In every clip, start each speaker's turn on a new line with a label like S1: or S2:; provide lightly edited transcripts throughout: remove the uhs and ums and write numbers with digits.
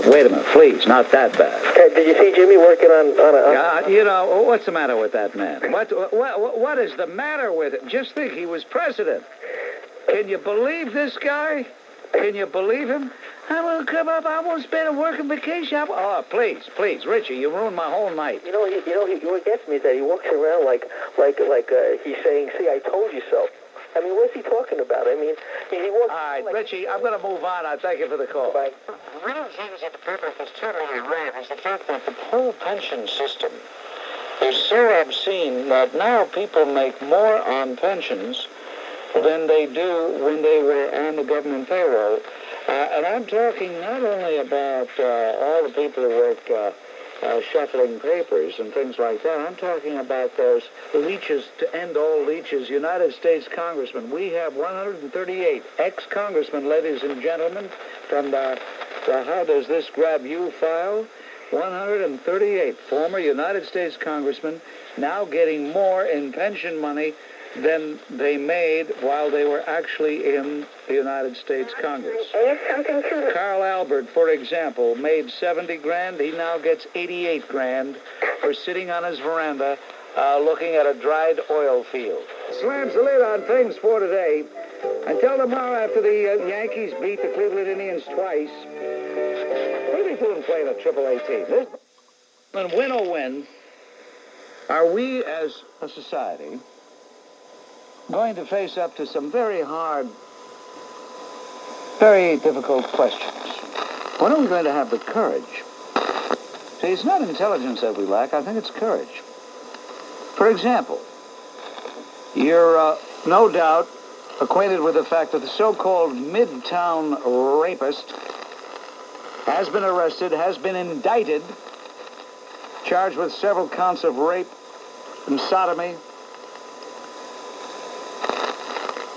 S1: Wait a minute, please, not that bad.
S2: Did you see Jimmy working on
S1: You know, what's the matter with that man? What is the matter with it? Just think, he was president. Can you believe this guy? Can you believe him? I will come up. I won't spend a working vacation. Oh, please, Richie, you ruined my whole night.
S2: What gets me is that he walks around like he's saying, "See, I told you so." I mean, what's he talking about? I mean, he walks.
S1: All right, Richie, I'm going to move on. I thank you for the call.
S2: Bye.
S3: One of the things that the paper has totally read is the fact that the whole pension system is so obscene that now people make more on pensions than they do when they were on the government payroll. And I'm talking not only about all the people who work shuffling papers and things like that. I'm talking about those leeches to end all leeches, United States congressmen. We have 138 ex-congressmen, ladies and gentlemen, from the How Does This Grab You file. 138 former United States congressmen now getting more in pension money than they made while they were actually in the United States Congress. Carl Albert, for example, made 70 grand. He now gets 88 grand for sitting on his veranda looking at a dried oil field. Slams the lid on things for today. Until tomorrow after the Yankees beat the Cleveland Indians twice. What are they doing playing a AAA team? And win or win, are we as a society going to face up to some very hard, very difficult questions? When are we going to have the courage? See, it's not intelligence that we lack. I think it's courage. For example, you're no doubt acquainted with the fact that the so-called Midtown rapist has been arrested, has been indicted, charged with several counts of rape and sodomy.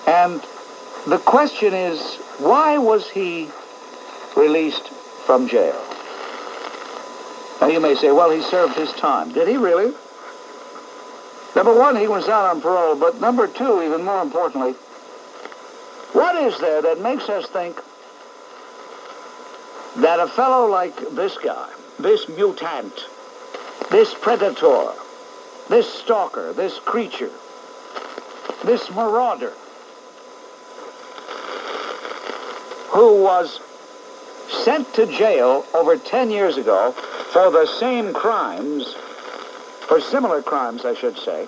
S3: And the question is, why was he released from jail? Now, you may say, well, he served his time. Did he really? Number one, he was out on parole. But number two, even more importantly, what is there that makes us think that a fellow like this guy, this mutant, this predator, this stalker, this creature, this marauder, who was sent to jail over 10 years ago for the same crimes, or similar crimes, I should say,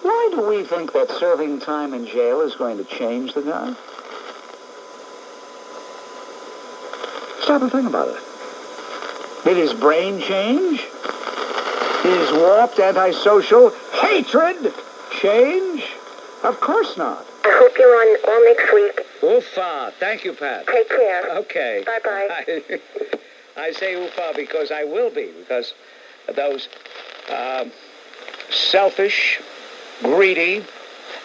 S3: why do we think that serving time in jail is going to change the guy? Stop and think about it. Did his brain change? Did his warped antisocial hatred change? Of course not.
S4: I hope you're on all next week.
S1: Oofa. Thank you, Pat.
S4: Take care.
S1: Okay.
S4: Bye-bye.
S1: I say oofa because I will be, because those selfish, greedy,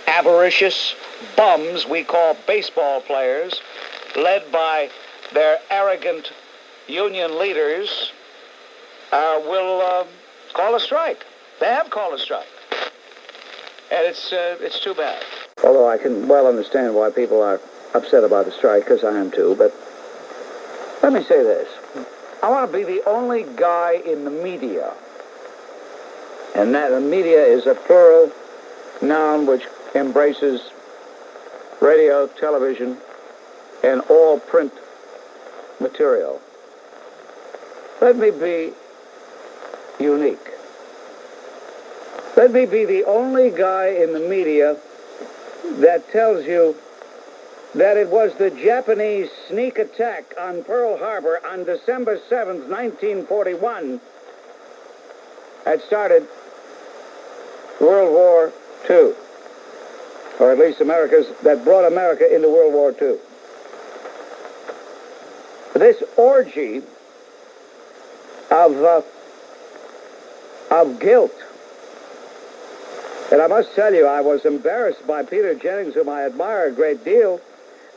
S1: avaricious bums we call baseball players, led by their arrogant union leaders, will call a strike. They have called a strike. And it's too bad. Although I can well understand why people are upset about the strike, because I am too, but let me say this. I want to be the only guy in the media, and that the media is a plural noun which embraces radio, television, and all print material. Let me be unique. Let me be the only guy in the media that tells you that it was the Japanese sneak attack on Pearl Harbor on December 7th, 1941 that started World War II, or at least that brought America into World War II. This orgy of guilt. And I must tell you, I was embarrassed by Peter Jennings, whom I admire a great deal.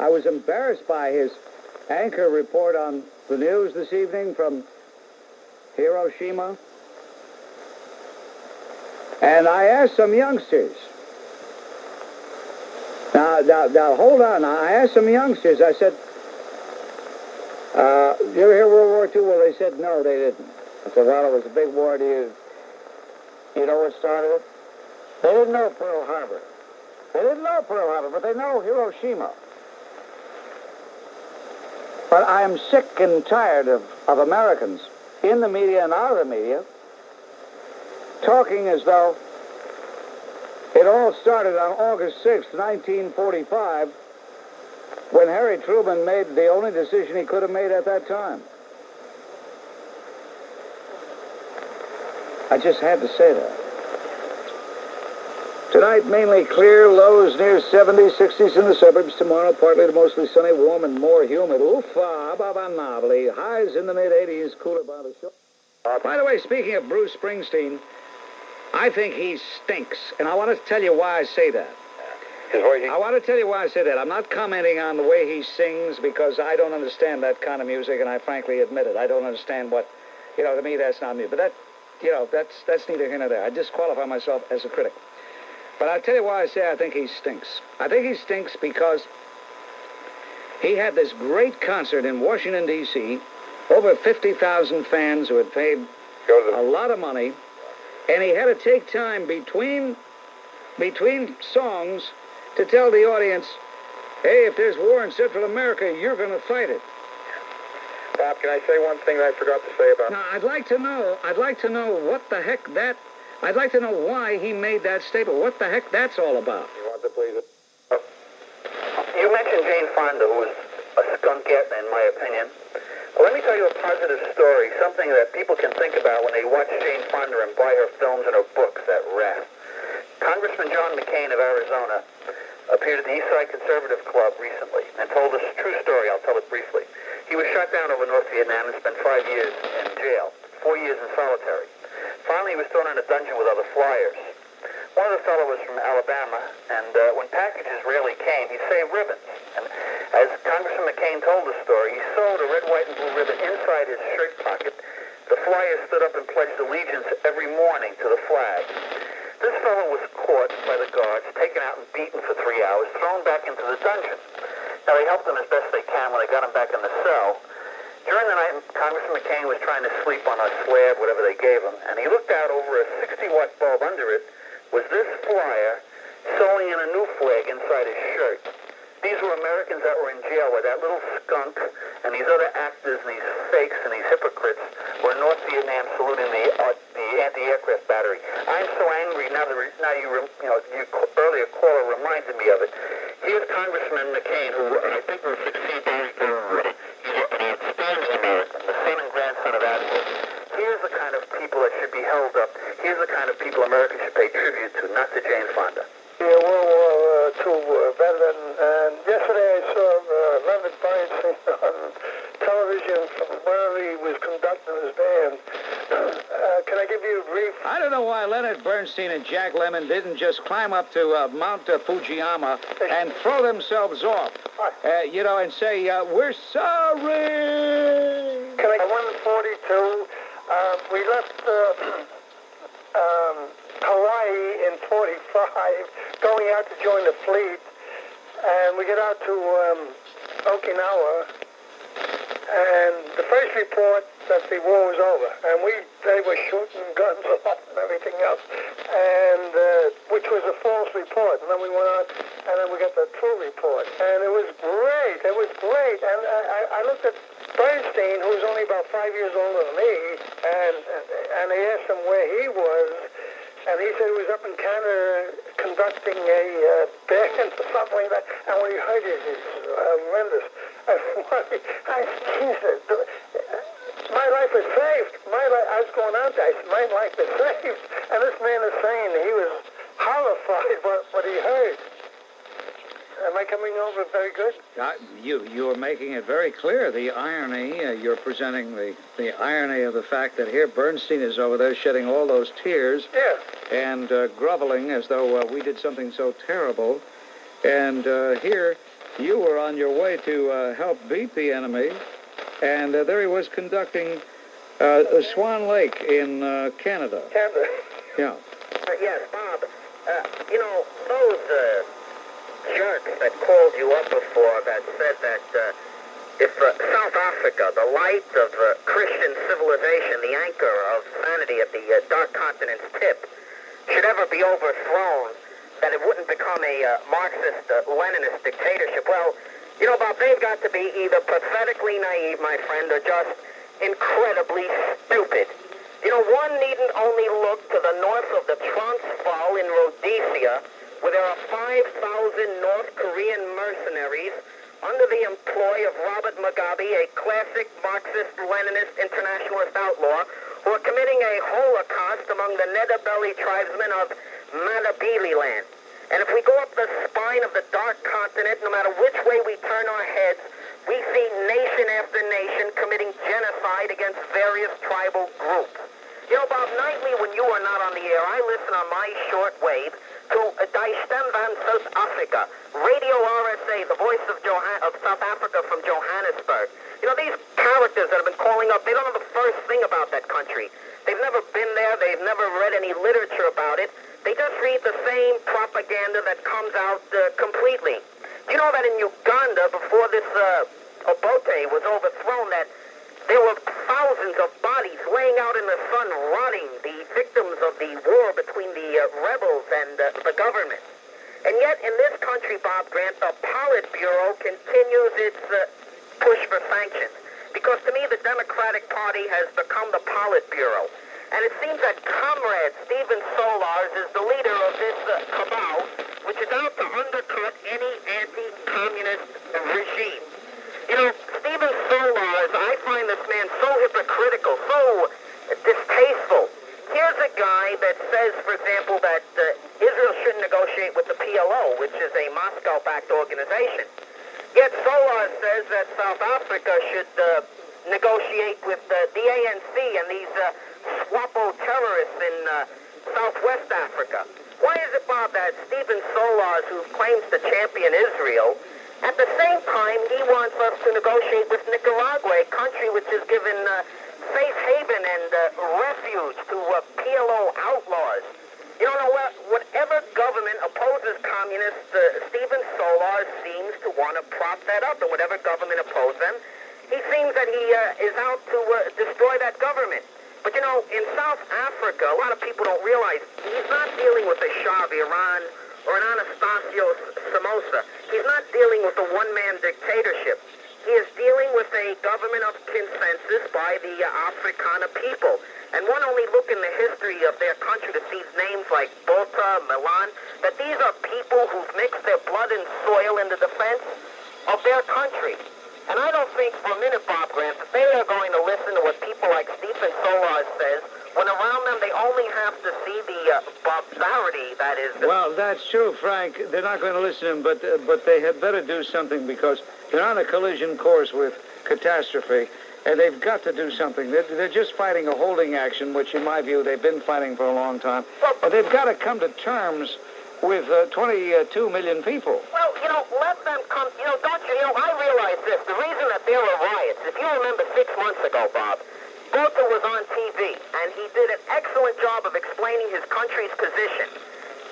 S1: I was embarrassed by his anchor report on the news this evening from Hiroshima. And I asked some youngsters. Now, hold on. I asked some youngsters, I said,
S3: you ever hear World War II? Well, they said no, they didn't. I said, well, it was a big war. Do you know what started it? They didn't know Pearl Harbor. They didn't know Pearl Harbor, but they know Hiroshima. But I am sick and tired of Americans in the media and out of the media talking as though it all started on August 6th, 1945, when Harry Truman made the only decision he could have made at that time. I just had to say that. Tonight, mainly clear, lows near 70, 60s in the suburbs. Tomorrow, partly to mostly sunny, warm, and more humid. Uffa, ababanabli. Highs in the mid-80s, cooler by the shore. By the way, speaking of Bruce Springsteen, I think he stinks. And I want to tell you why I say that. I want to tell you why I say that. I'm not commenting on the way he sings because I don't understand that kind of music, and I frankly admit it. I don't understand what, to me that's not music. But that's neither here nor there. I disqualify myself as a critic. But I'll tell you why I say I think he stinks. I think he stinks because he had this great concert in Washington, D.C., over 50,000 fans who had paid a lot of money, and he had to take time between songs to tell the audience, hey, if there's war in Central America, you're going to fight it.
S2: Bob, can I say one thing that I forgot to say about...
S3: Now, I'd like to know what the heck that... I'd like to know why he made that statement. What the heck that's all about.
S2: You want to please it? Oh. You mentioned Jane Fonda, who was a skunkette, in my opinion. Well, let me tell you a positive story, something that people can think about when they watch Jane Fonda and buy her films and her books, that rat. Congressman John McCain of Arizona appeared at the Eastside Conservative Club recently and told us a true story. I'll tell it briefly. He was shot down over North Vietnam and spent 5 years in jail, 4 years in solitary. Finally, he was thrown in a dungeon with other flyers. One of the fellows was from Alabama, and when packages rarely came, he saved ribbons. And as Congressman McCain told the story, he sewed a red, white, and blue ribbon inside his shirt pocket. The flyers stood up and pledged allegiance every morning to the flag. This fellow was caught by the guards, taken out and beaten for 3 hours, thrown back into the dungeon. Now, they helped him as best they can when they got him back in the cell. During the night, Congressman McCain was trying to sleep on a slab, whatever they gave him, and he looked out over a 60-watt bulb. Under it was this flyer sewing in a new flag inside his shirt. These were Americans that were in jail where that little skunk and these other actors and these fakes and these hypocrites were in North Vietnam saluting the anti-aircraft battery. I'm so angry now that your earlier caller reminded me of it. Here's Congressman McCain, who I think will succeed very, very well. He's an outstanding American, the son and grandson of Abdul. Here's the kind of people that should be held up. Here's the kind of people Americans should pay tribute to, not to Jane Fonda.
S5: World War II veteran, and yesterday I saw Leonard Bernstein on television from where he was conducting his band. Can I give you a brief?
S3: I don't know why Leonard Bernstein and Jack Lemmon didn't just climb up to Mount Fujiyama and throw themselves off, and say, we're sorry.
S5: Can I? 142. We left Hawaii in 45, going out to join the fleet, and we get out to Okinawa, and the first report that the war was over, and they were shooting guns off and everything else, and which was a false report, and then we went out, and then we got the true report, and it was great, and I looked at Bernstein, who was only about 5 years older than me, and I asked him where he was, and he said he was up in Canada conducting a band or something like that. And when he heard it, it was horrendous. Jesus, my life is saved. I was going out there. My life is saved. And this man is saying he was horrified by what he heard. Am I coming over very good?
S3: You are making it very clear, the irony. You're presenting the irony of the fact that here Bernstein is over there shedding all those tears and groveling as though we did something so terrible. And here you were on your way to help beat the enemy. And there he was conducting Swan Lake in Canada.
S5: Canada.
S3: Yeah.
S2: Yes, Bob. Those jerks that called you up before that said that if South Africa, the light of Christian civilization, the anchor of sanity at the dark continent's tip, should ever be overthrown, that it wouldn't become a Marxist, Leninist dictatorship. Well, you know, Bob, they've got to be either pathetically naive, my friend, or just incredibly stupid. You know, one needn't only look to the north of the Transvaal in Rhodesia, where there are 5,000 North Korean mercenaries under the employ of Robert Mugabe, a classic Marxist-Leninist internationalist outlaw, who are committing a holocaust among the Nedabelly tribesmen of Matabele land. And if we go up the spine of the dark continent, no matter which way we turn our heads, we see nation after nation committing genocide against various tribal groups. You know, Bob, nightly when you are not on the air, I listen on my shortwave to Die Stem van South Africa, Radio RSA, the voice of South Africa from Johannesburg. You know, these characters that have been calling up, they don't know the first thing about that country. They've never been there. They've never read any literature about it. They just read the same propaganda that comes out completely. Do you know that in Uganda, before this Obote was overthrown, that there were thousands of bodies laying out in the sun, rotting, the victims of the war between the rebels and the government. And yet, in this country, Bob Grant, the Politburo continues its push for sanctions. Because to me, the Democratic Party has become the Politburo. And it seems that Comrade Stephen Solarz is the leader of this cabal, which is out to undercut any anti-communist regime. You know, Stephen Solarz, I find this man so hypocritical, so distasteful. Here's a guy that says, for example, that Israel shouldn't negotiate with the PLO, which is a Moscow-backed organization. Yet Solarz says that South Africa should negotiate with the ANC and these Swapo terrorists in Southwest Africa. Why is it, Bob, that Stephen Solarz, who claims to champion Israel, at the same time he wants us to negotiate with Nicaragua, a country which has given safe haven and refuge to PLO outlaws? You know, whatever government opposes communists, Stephen Solarz seems to want to prop that up, and whatever government opposes them, he seems that he is out to destroy that government. But, you know, in South Africa, a lot of people don't realize he's not dealing with a Shah of Iran or an Anastasio Somoza. He's not dealing with a one-man dictatorship. He is dealing with a government of consensus by the Afrikaner people. And one only look in the history of their country to see names like Botha, Milan, that these are people who've mixed their blood and soil in the defense of their country. And I don't think for a minute, Bob Grant, that they are going to listen to what people like Stephen Solarz says, when around them they only have to see the barbarity that is...
S3: Well, that's true, Frank. They're not going to listen to him, but they had better do something, because they're on a collision course with catastrophe, and they've got to do something. They're just fighting a holding action, which, in my view, they've been fighting for a long time. But they've got to come to terms with 22 million people.
S2: Well, you know, let them come. You know, don't you? You know, I realize this. The reason that there were riots, if you remember 6 months ago, Bob, Botha was on TV, and he did an excellent job of explaining his country's position.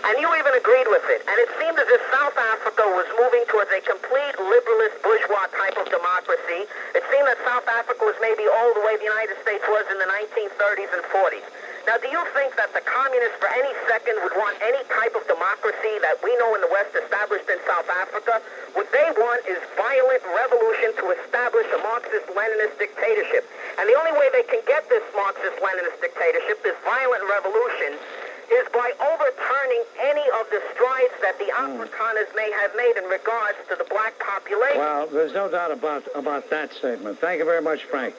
S2: And you even agreed with it. And it seemed as if South Africa was moving towards a complete liberalist bourgeois type of democracy. It seemed that South Africa was maybe all the way the United States was in the 1930s and 40s. Now, do you think that the communists for any second would want any type of democracy that we know in the West established in South Africa? What they want is violent revolution to establish a Marxist-Leninist dictatorship. And the only way they can get this Marxist-Leninist dictatorship, this violent revolution, is by overturning any of the strides that the Afrikaners may have made in regards to the black population.
S3: Well, there's no doubt about that statement. Thank you very much, Frank.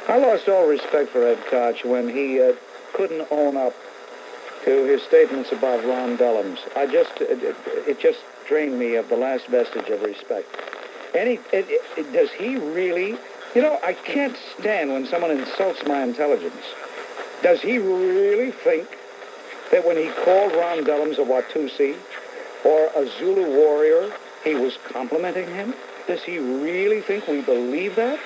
S3: I lost all respect for Ed Koch when he couldn't own up to his statements about Ron Dellums. It just drained me of the last vestige of respect. And does he really... You know, I can't stand when someone insults my intelligence. Does he really think that when he called Ron Dellums a Watusi or a Zulu warrior, he was complimenting him? Does he really think we believe that?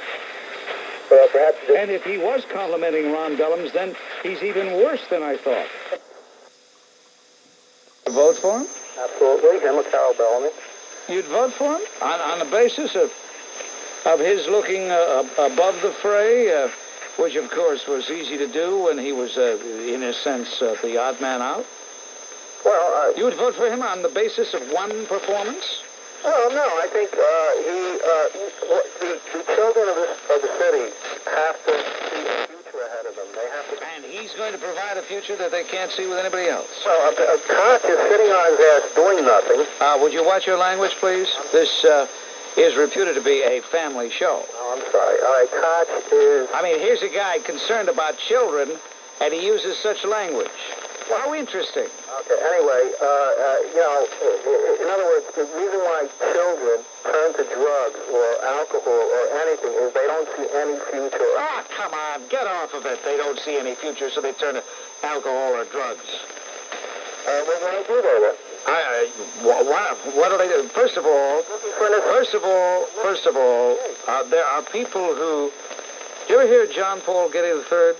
S2: Well, perhaps...
S3: And if he was complimenting Ron Dellums, then he's even worse than I thought. You vote for him?
S2: Absolutely. Him or Carol Bellamy.
S3: You'd vote for him? On the basis of of his looking above the fray, which, of course, was easy to do when he was, in a sense, the odd man out?
S2: Well,
S3: You would vote for him on the basis of one performance?
S2: well, no, I think the children of the city have to see a future ahead of them. They have to.
S3: And he's going to provide a future that they can't see with anybody else.
S2: Well, Koch is sitting on his ass doing nothing.
S3: Would you watch your language, please? This is reputed to be a family show.
S2: Oh, I'm sorry. All right, Koch is...
S3: I mean, here's a guy concerned about children, and he uses such language. How interesting.
S2: Okay, anyway, in other words, the reason why children turn to drugs or alcohol or anything is they don't see any future.
S3: Ah, come on, get off of it. They don't see any future, so they turn to alcohol or drugs.
S2: What do they do there?
S3: What do they do? First of all, there are people who... You ever hear John Paul Getty III?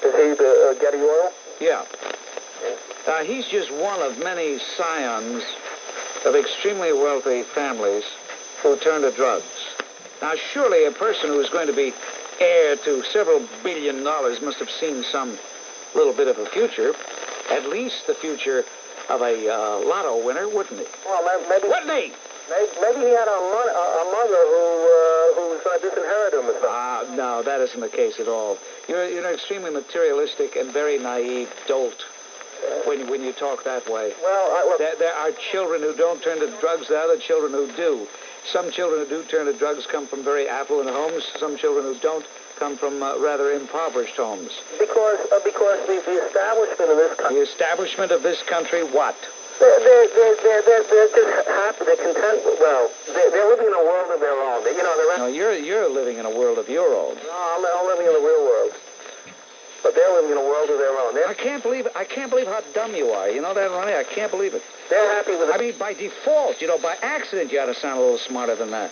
S2: Is he the Getty Oil?
S3: Yeah. He's just one of many scions of extremely wealthy families who turn to drugs. Now, surely a person who is going to be heir to several $1 billion must have seen some little bit of a future, at least the future of a lotto winner, wouldn't he?
S2: Well, maybe...
S3: Wouldn't he?
S2: Maybe he had a mother who was going to disinherit him or something.
S3: No, that isn't the case at all. You're an extremely materialistic and very naive dolt when you talk that way.
S2: Well,
S3: there are children who don't turn to drugs. There are other children who do. Some children who do turn to drugs come from very affluent homes. Some children who don't come from rather impoverished homes.
S2: Because the establishment of this country...
S3: The establishment of this country, what?
S2: They're just happy. They're content. Well, they're living in a world of their own.
S3: No, you're living in a world of your own.
S2: No, I'm living in the real world. But they're living in a world of their own.
S3: I can't believe how dumb you are. You know that, Ronnie? I can't believe it.
S2: They're happy with it.
S3: I mean, by default, by accident, you ought to sound a little smarter than that.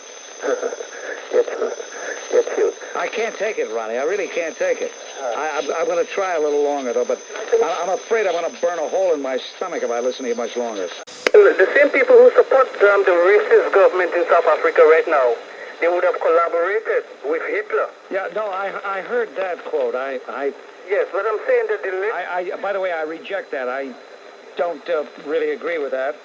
S2: You're cute.
S3: I can't take it, Ronnie. I really can't take it. I'm going to try a little longer, though, but I'm afraid I'm going to burn a hole in my stomach if I listen to you much longer.
S2: The same people who support the racist government in South Africa right now, they would have collaborated with Hitler.
S3: Yeah, no, I heard that quote.
S2: Yes, but I'm saying that
S3: by the way, I reject that. I don't really agree with that.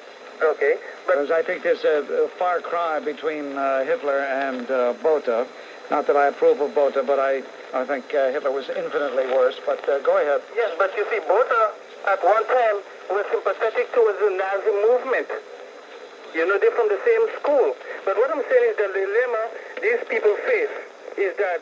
S2: Okay.
S3: Because I think there's a far cry between Hitler and Botha. Not that I approve of Botha, but I think Hitler was infinitely worse. But go ahead.
S2: Yes, but you see, Botha at one time was sympathetic towards the Nazi movement. They're from the same school. But what I'm saying is the dilemma these people face is that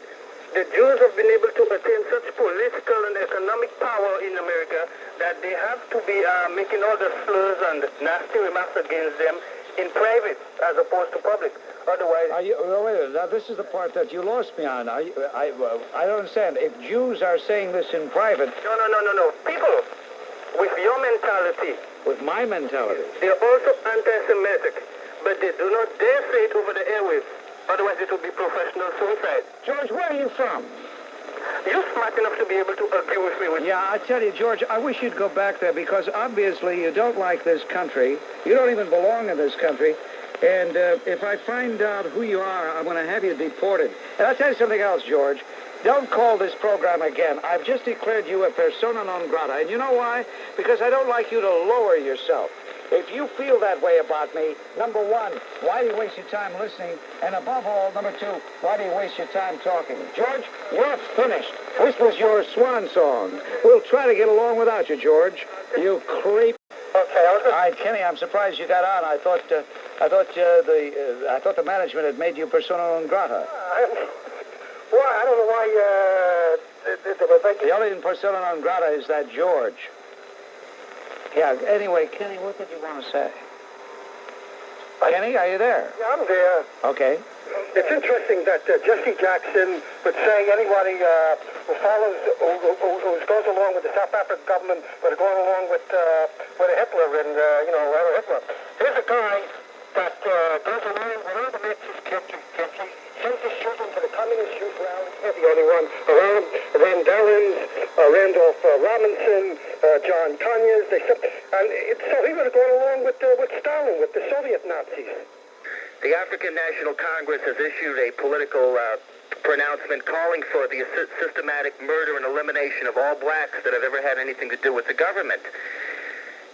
S2: the Jews have been able to attain such political and economic power in America that they have to be making all the slurs and nasty remarks against them in private as opposed to public. Otherwise...
S3: wait a minute. Now, this is the part that you lost me on. I don't understand. If Jews are saying this in private...
S2: No. People with your mentality...
S3: With my mentality?
S2: They're also anti-Semitic, but they do not dare say it over the airwaves. Otherwise, it would be professional suicide.
S3: George, where are you from?
S2: You're smart enough to be able to agree with me.
S3: Yeah, I tell you, George, I wish you'd go back there because obviously you don't like this country. You don't even belong in this country. And if I find out who you are, I'm going to have you deported. And I'll tell you something else, George. Don't call this program again. I've just declared you a persona non grata. And you know why? Because I don't like you to lower yourself. If you feel that way about me, number one, why do you waste your time listening? And above all, number two, why do you waste your time talking? George, you're finished. This was your swan song. We'll try to get along without you, George. You creep.
S2: Okay,
S3: All right, Kenny, I'm surprised you got on. I thought the management had made you persona non grata.
S5: I don't know why
S3: The only persona non grata is that George. Yeah, anyway, Kenny, what did you want to say? Kenny, are you there?
S5: Yeah, I'm there.
S3: Okay.
S5: It's interesting that Jesse Jackson would say anybody who follows, who goes along with the South African government, but going along with Hitler and, Hitler. Here's a guy that goes along with all the Nazis, sends his children to the Communist Youth Rally, not the only one, around Ron Dellums, Randolph Robinson, John Conyers, so he would have gone along with Stalin, with the Soviet Nazis.
S2: The African National Congress has issued a political pronouncement calling for the systematic murder and elimination of all blacks that have ever had anything to do with the government.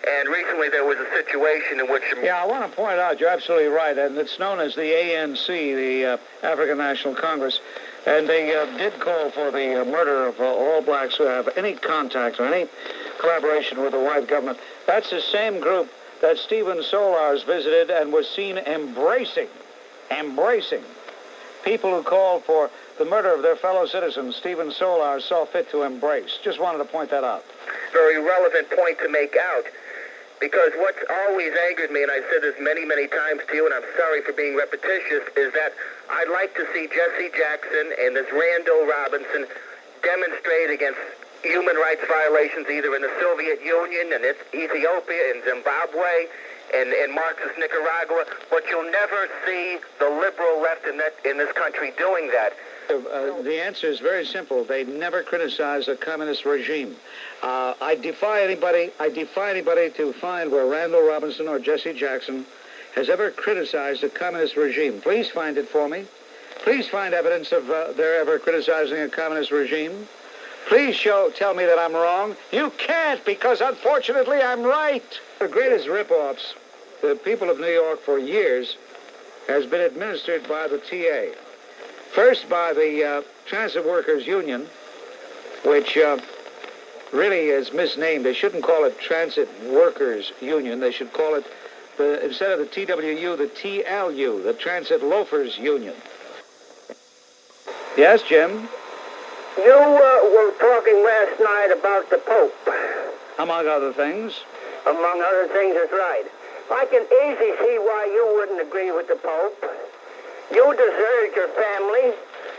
S2: And recently there was a situation in which...
S1: Yeah, I want to point out, you're absolutely right, and it's known as the ANC, the African National Congress, and they did call for the murder of all blacks who have any contact or any collaboration with the white government. That's the same group that Stephen Solarz visited and was seen embracing people who called for the murder of their fellow citizens. Stephen Solarz saw fit to embrace. Just wanted to point that out.
S2: Very relevant point to make out, because what's always angered me, and I've said this many, many times to you, and I'm sorry for being repetitious, is that I'd like to see Jesse Jackson and this Randall Robinson demonstrate against human rights violations either in the Soviet Union and Ethiopia and Zimbabwe and Marxist Nicaragua, but you'll never see the liberal left in this country doing that.
S1: The answer is very simple. They never criticize a communist regime. I defy anybody to find where Randall Robinson or Jesse Jackson has ever criticized a communist regime. Please find it for me. Please find evidence of their ever criticizing a communist regime. Please tell me that I'm wrong. You can't, because unfortunately I'm right. The greatest rip-offs, the people of New York for years, has been administered by the TA. First by the Transit Workers Union, which really is misnamed. They shouldn't call it Transit Workers Union. They should call it, instead of the TWU, the TLU, the Transit Loafers Union. Yes, Jim?
S5: You were talking last night about the Pope.
S1: Among other things.
S5: Among other things, that's right. I can easily see why you wouldn't agree with the Pope. You deserted your family.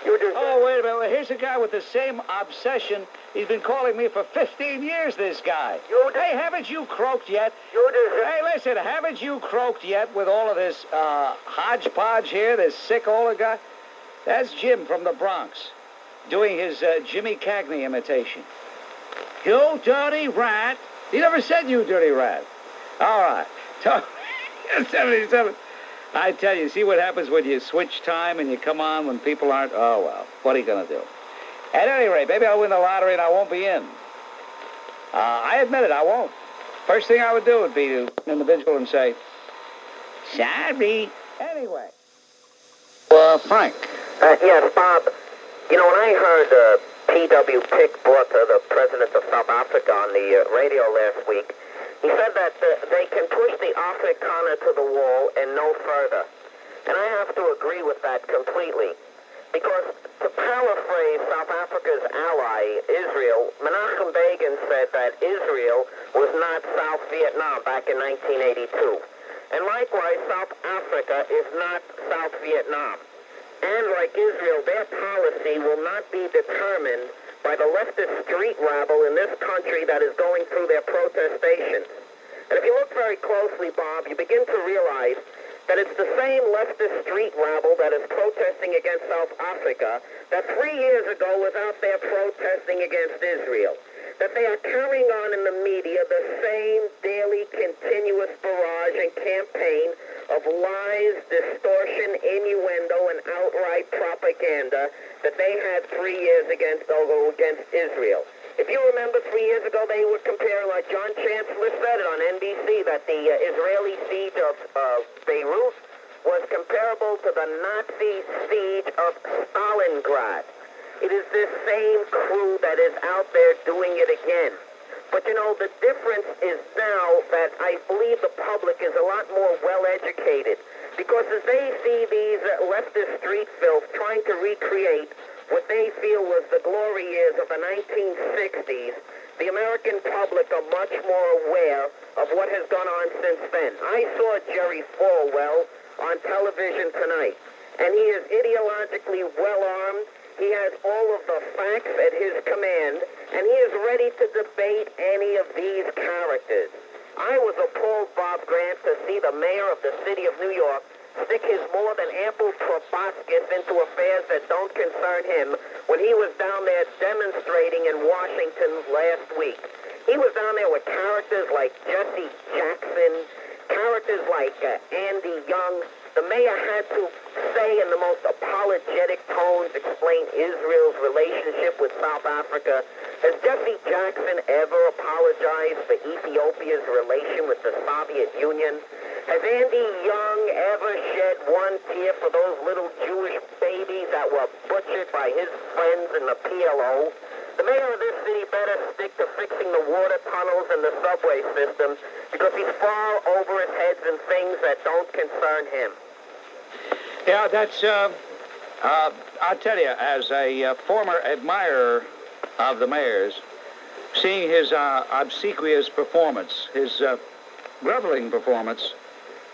S1: Oh, wait a minute. Here's a guy with the same obsession. He's been calling me for 15 years, this guy. Hey, haven't you croaked yet? Hey, listen, haven't you croaked yet with all of this hodgepodge here, this sick old guy? That's Jim from the Bronx, doing his Jimmy Cagney imitation. You dirty rat. He never said you dirty rat. All right. 77. I tell you, see what happens when you switch time and you come on when people aren't? Oh, well, what are you going to do? At any rate, maybe I'll win the lottery and I won't be in. I admit it, I won't. First thing I would do would be to an individual and say, sorry. Anyway. Frank.
S2: Yes, Bob. You know, when I heard P.W. Pick Botha, the president of South Africa, on the radio last week, he said that they can push the Afrikaner to the wall and no further. And I have to agree with that completely. Because, to paraphrase South Africa's ally, Israel, Menachem Begin said that Israel was not South Vietnam back in 1982. And likewise, South Africa is not South Vietnam. And like Israel, their policy will not be determined by the leftist street rabble in this country that is going through their protestations. And if you look very closely, Bob, you begin to realize that it's the same leftist street rabble that is protesting against South Africa that 3 years ago was out there protesting against Israel. That they are carrying on in the media the same daily continuous barrage and campaign of lies, distortion, innuendo, and outright propaganda that they had 3 years against Israel. If you remember 3 years ago, they would compare, like John Chancellor said it on NBC, that the Israeli siege of Beirut was comparable to the Nazi siege of Stalingrad. It is this same crew that is out there doing it again. But, you know, the difference is now that I believe the public is a lot more well-educated. Because as they see these leftist street filth trying to recreate what they feel was the glory years of the 1960s, the American public are much more aware of what has gone on since then. I saw Jerry Falwell on television tonight, and he is ideologically well-armed. He has all of the facts at his command, and he is ready to debate any of these characters. I was appalled, Bob Grant, to see the mayor of the city of New York stick his more than ample proboscis into affairs that don't concern him when he was down there demonstrating in Washington last week. He was down there with characters like Jesse Jackson, characters like Andy Young,
S6: the mayor had to say in the most apologetic tones, explain Israel's relationship with South Africa. Has Jesse Jackson ever apologized for Ethiopia's relation with the Soviet Union? Has Andy Young ever shed one tear for those little Jewish babies that were butchered by his friends in the PLO? The mayor of this city better stick to fixing the water tunnels and the subway system because he's far over his head in things that don't concern him.
S1: Yeah, that's, I'll tell you, as a former admirer of the mayor's, seeing his obsequious performance, his groveling performance,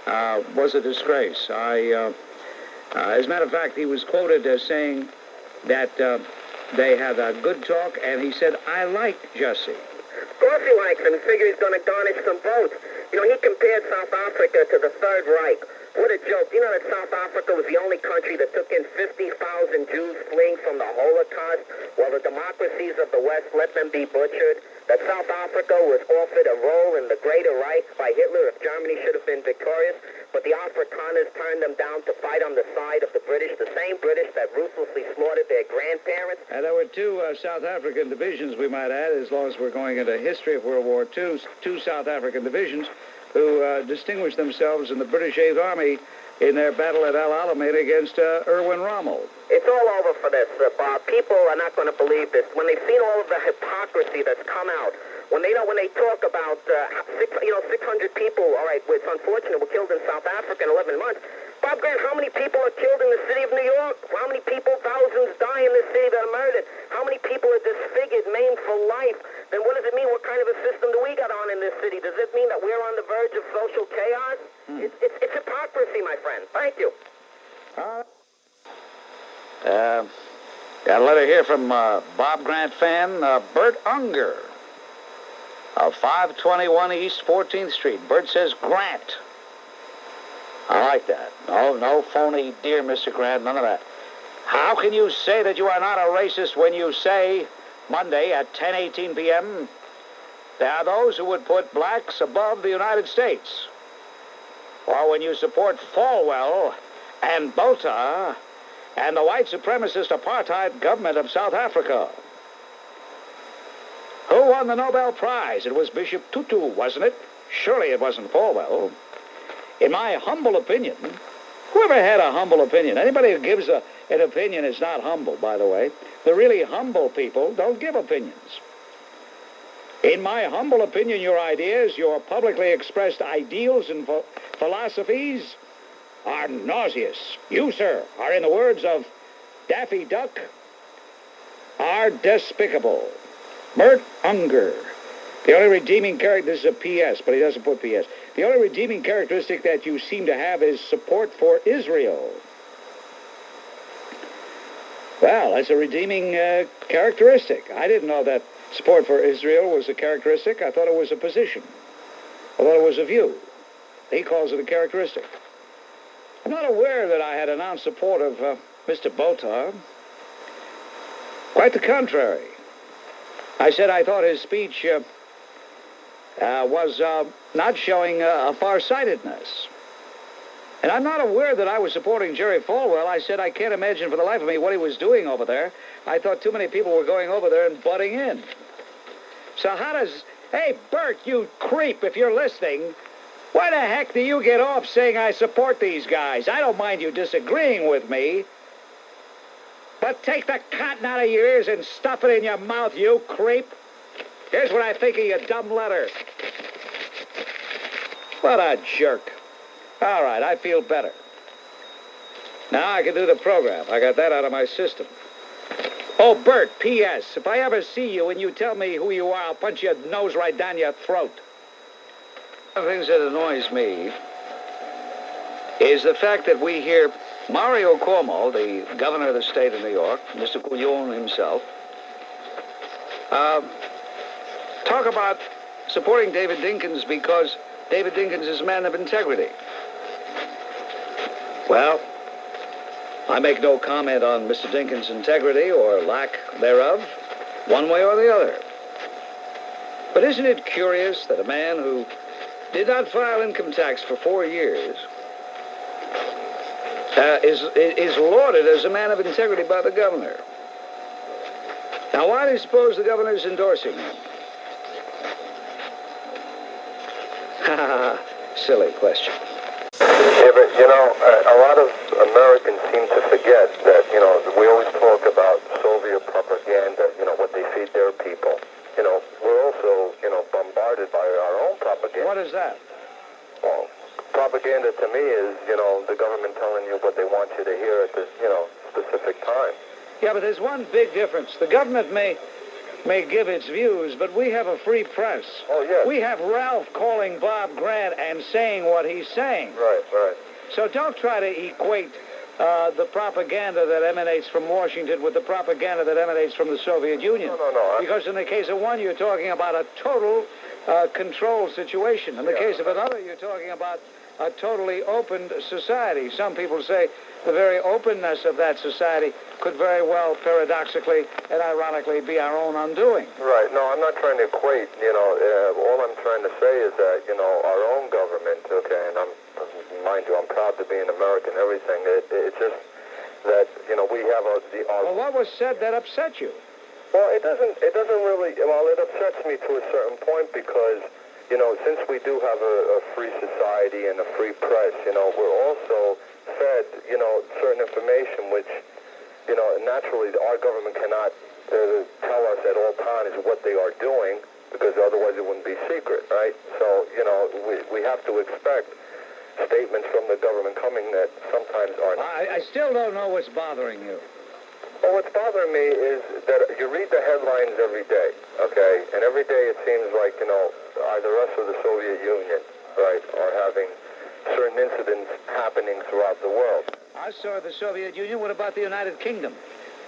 S1: was a disgrace. As a matter of fact, he was quoted as saying that they had a good talk, and he said, "I like Jesse."
S6: Of course he likes him. He figures he's going to garnish some votes. You know, he compared South Africa to the Third Reich. What a joke. You know that South Africa was the only country that took in 50,000 Jews fleeing from the Holocaust, while the democracies of the West let them be butchered? That South Africa was offered a role in the Greater Reich by Hitler if Germany should have been victorious, but the Afrikaners turned them down to fight on the side of the British, the same British that ruthlessly slaughtered their grandparents?
S1: And there were two South African divisions, we might add, as long as we're going into history of World War II, two South African divisions who distinguished themselves in the British Eighth Army in their battle at El Alamein against Erwin Rommel.
S6: It's all over for this, Bob. People are not going to believe this. When they've seen all of the hypocrisy that's come out, when they talk about 600 people, all right, it's unfortunate, were killed in South Africa in 11 months. Bob Grant, how many people are killed in the city of New York? How many people, thousands, die in this city that are murdered? How many people are disfigured, maimed for life? Then what does it mean? What kind of a system do we got on in this city? Does it mean that we're on the verge of social chaos? It's hypocrisy, my friend. Thank you.
S1: Got a letter here from Bob Grant fan, Bert Unger of 521 East 14th Street. Bert says, Grant. I like that. No phony, dear Mr. Grant, none of that. How can you say that you are not a racist when you say, Monday at 10:18 p.m., there are those who would put blacks above the United States? Or when you support Falwell and Botha and the white supremacist apartheid government of South Africa? Who won the Nobel Prize? It was Bishop Tutu, wasn't it? Surely it wasn't Falwell. In my humble opinion, whoever had a humble opinion? Anybody who gives an opinion is not humble, by the way. The really humble people don't give opinions. In my humble opinion, your ideas, your publicly expressed ideals and philosophies are nauseous. You, sir, are, in the words of Daffy Duck, are despicable. Bert Unger. The only redeeming character, this is a P.S., but he doesn't put P.S. The only redeeming characteristic that you seem to have is support for Israel. Well, that's a redeeming characteristic. I didn't know that support for Israel was a characteristic. I thought it was a position. I thought it was a view. He calls it a characteristic. I'm not aware that I had announced support of Mr. Botha. Quite the contrary. I said I thought his speech was not showing a far-sightedness. And I'm not aware that I was supporting Jerry Falwell. I said I can't imagine for the life of me what he was doing over there. I thought too many people were going over there and butting in. So how does... Hey, Bert, you creep, if you're listening, why the heck do you get off saying I support these guys? I don't mind you disagreeing with me, but take the cotton out of your ears and stuff it in your mouth, you creep. Here's what I think of your dumb letter. What a jerk. All right, I feel better. Now I can do the program. I got that out of my system. Oh, Bert, P.S. If I ever see you and you tell me who you are, I'll punch your nose right down your throat. One of the things that annoys me is the fact that we hear Mario Cuomo, the governor of the state of New York, Mr. Cuomo himself, talk about supporting David Dinkins because David Dinkins is a man of integrity. Well, I make no comment on Mr. Dinkins' integrity or lack thereof, one way or the other. But isn't it curious that a man who did not file income tax for 4 years is lauded as a man of integrity by the governor. Now, why do you suppose the governor's endorsing him? Silly question.
S7: Yeah, but, a lot of Americans seem to forget that, we always talk about Soviet propaganda, what they feed their people. We're also, bombarded by our own propaganda.
S1: What is that?
S7: Well, propaganda to me is, the government telling you what they want you to hear at this, specific time.
S1: Yeah, but there's one big difference. The government may give its views, but we have a free press.
S7: Oh, yes.
S1: We have Ralph calling Bob Grant and saying what he's saying.
S7: Right.
S1: So don't try to equate the propaganda that emanates from Washington with the propaganda that emanates from the Soviet Union.
S7: No.
S1: Because in the case of one, you're talking about a total control situation. In the case of another, you're talking about a totally open society. Some people say the very openness of that society could very well, paradoxically and ironically, be our own undoing.
S7: Right. No, I'm not trying to equate. All I'm trying to say is that, our own government, okay, and mind you, I'm proud to be an American and everything. It's just that, we have our...
S1: Well, what was said that upset you?
S7: Well, it doesn't really... Well, it upsets me to a certain point because, since we do have a free society and a free press, we're also fed, certain information which, naturally our government cannot tell us at all times what they are doing because otherwise it wouldn't be secret, right? So, we have to expect statements from the government coming that sometimes aren't...
S1: I still don't know what's bothering you.
S7: Well, what's bothering me is that you read the headlines every day, okay? And every day it seems like, either us or the Soviet Union, right, are having certain incidents happening throughout the world.
S1: I saw the Soviet Union. What about the United Kingdom?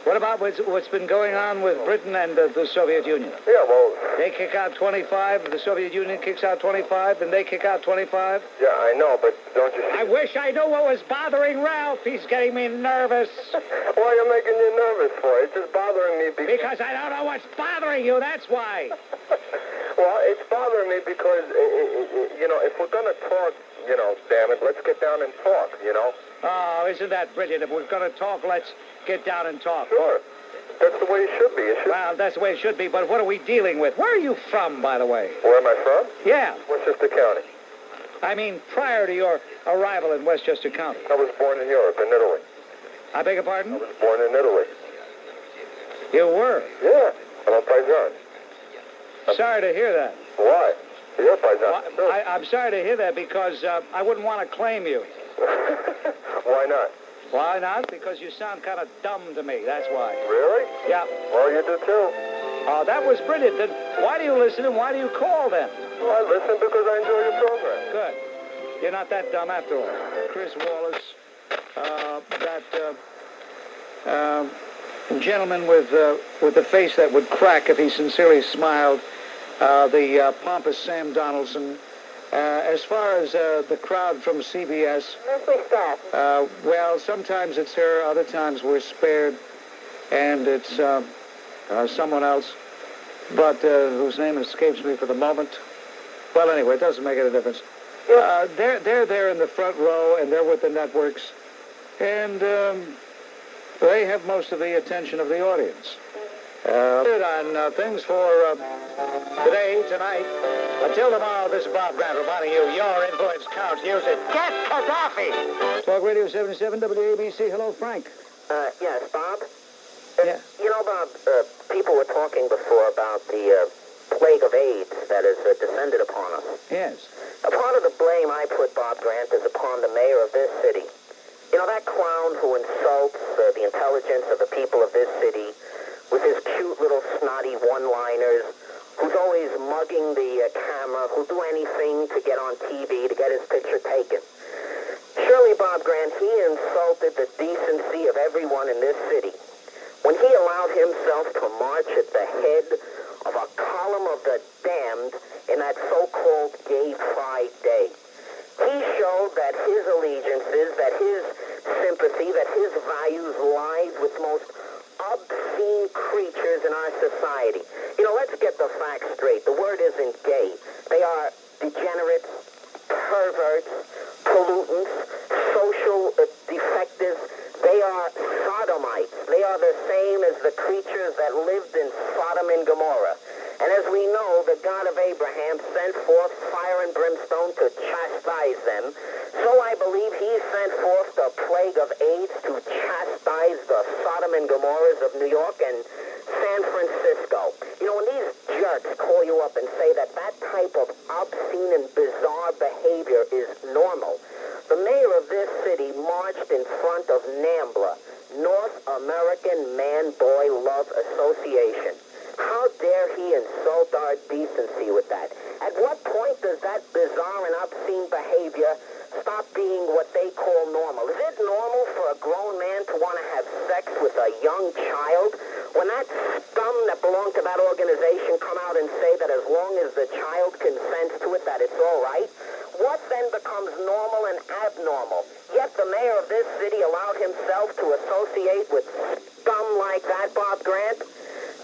S1: What about what's been going on with Britain and the Soviet Union?
S7: Yeah, well...
S1: They kick out 25, the Soviet Union kicks out 25, then they kick out 25?
S7: Yeah, I know, but don't you see...
S1: I wish I knew what was bothering Ralph. He's getting me nervous.
S7: Why are you making you nervous for? It's just bothering me
S1: because I don't know what's bothering you, that's why.
S7: Well, it's bothering me because, if we're going to talk, damn it, let's get down and talk,
S1: Oh, isn't that brilliant? If we're going to talk, let's get down and talk.
S7: Sure. That's the way it should be.
S1: Well, that's the way it should be, but what are we dealing with? Where are you from, by the way?
S7: Where am I from?
S1: Yeah.
S7: Westchester County.
S1: I mean, prior to your arrival in Westchester County.
S7: I was born in Europe, in Italy.
S1: I beg your pardon?
S7: I was born in Italy.
S1: You were?
S7: Yeah. I'm a Paisan.
S1: Sorry to hear that.
S7: Why? You're a Paisan.
S1: Well, I'm sorry to hear that because I wouldn't want to claim you.
S7: Why not?
S1: Why not? Because you sound kind of dumb to me, that's why.
S7: Really?
S1: Yeah.
S7: Well, you do too.
S1: Oh, that was brilliant. Then why do you listen and why do you call then?
S7: Well, I listen because I enjoy your program.
S1: Good. You're not that dumb after all. Chris Wallace, that gentleman with the face that would crack if he sincerely smiled, the pompous Sam Donaldson. As far as the crowd from CBS, well, sometimes it's her, other times we're spared, and it's someone else, but whose name escapes me for the moment. Well, anyway, it doesn't make any difference. They're there in the front row, and they're with the networks, and they have most of the attention of the audience. On things for tonight. Until tomorrow, this is Bob Grant reminding you, your influence counts. Use it. Get Gaddafi! Talk Radio 77 WABC. Hello, Frank.
S6: Yes, Bob?
S1: Yeah.
S6: Bob, people were talking before about the plague of AIDS that has descended upon us.
S1: Yes.
S6: A part of the blame I put, Bob Grant, is upon the mayor of this city. That clown who insults the intelligence of the people of this city with his cute little snotty one-liners, who's always mugging the camera, who'll do anything to get on TV, to get his picture taken. Surely, Bob Grant, he insulted the decency of everyone in this city when he allowed himself to march at the head of a column of the damned in that so-called Gay Pride Day. He showed that his allegiances, that his sympathy, that his values lies with most obscene creatures in our society. Let's get the facts straight. The word isn't gay. They are degenerates, perverts, pollutants, social defectives, in Sodom and Gomorrah. And as we know, the God of Abraham sent forth fire and brimstone to chastise them. So I believe he sent forth the plague of AIDS to chastise the Sodom and Gomorrahs of New York and San Francisco. You know, when these jerks call you up and say that that type of obscene and bizarre behavior is normal, the mayor of this city marched in front of NAMBLA, North American Man-Boy Love Association. How dare he insult our decency with that? At what point does that bizarre and obscene behavior stop being what they call normal? Is it normal for a grown man to want to have sex with a young child? When that scum that belonged to that organization come out and say that as long as the child consents to it, that it's all right? What then becomes normal and abnormal? Yet the mayor of this city allowed himself to associate with scum like that, Bob Grant?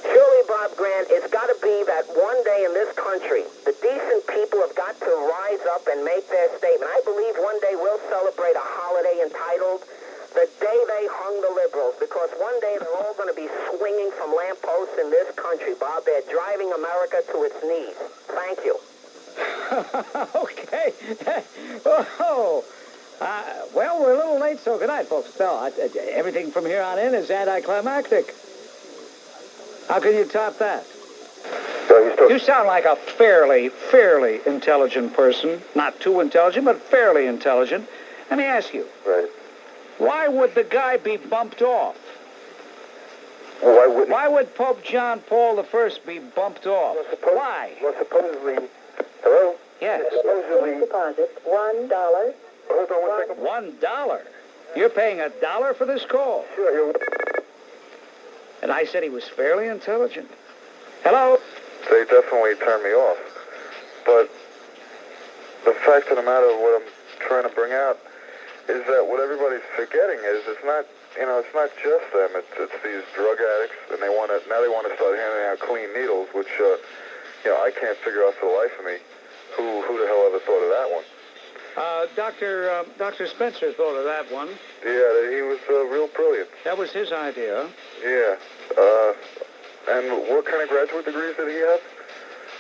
S6: Surely, Bob Grant, it's got to be that one day in this country, the decent people have got to rise up and make their statement. I believe one day we'll celebrate a holiday entitled The Day They Hung the Liberals, because one day they're all going to be swinging from lampposts in this country, Bob. They're driving America to its knees. Thank you.
S1: Okay. Oh. Well, we're a little late, so good night, folks. No, everything from here on in is anticlimactic. How can you top that? You sound like a fairly intelligent person. Not too intelligent, but fairly intelligent. Let me ask you.
S7: Right.
S1: Why would the guy be bumped off?
S7: Well,
S1: Why would Pope John Paul I be bumped off? Why?
S7: Well, supposedly... Hello?
S1: Yes.
S7: Supposedly...
S4: Deposit $1.
S7: Hold on 1 second.
S1: $1? You're paying $1 for this call?
S7: Sure,
S1: And I said he was fairly intelligent. Hello?
S7: They definitely turned me off. But the fact of the matter, what I'm trying to bring out, is that what everybody's forgetting is it's not, it's not just them. It's these drug addicts, and now they want to start handing out clean needles, which, I can't figure out for the life of me who the hell ever thought of that one.
S1: Dr. Spencer thought of that one.
S7: Yeah, he was real brilliant.
S1: That was his idea.
S7: Yeah. And what kind of graduate degrees did he have?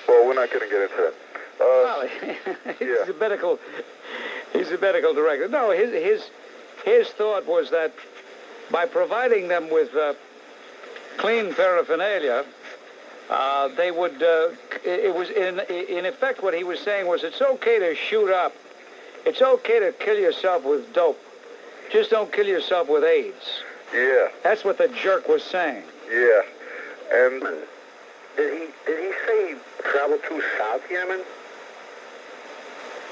S7: Well, we're not going to get into that.
S1: Well, he's a medical director. No, his thought was that by providing them with clean paraphernalia, they would. It was in effect what he was saying was it's okay to shoot up. It's okay to kill yourself with dope. Just don't kill yourself with AIDS.
S7: Yeah.
S1: That's what the jerk was saying.
S7: Yeah. And
S2: Did he say he traveled through South Yemen?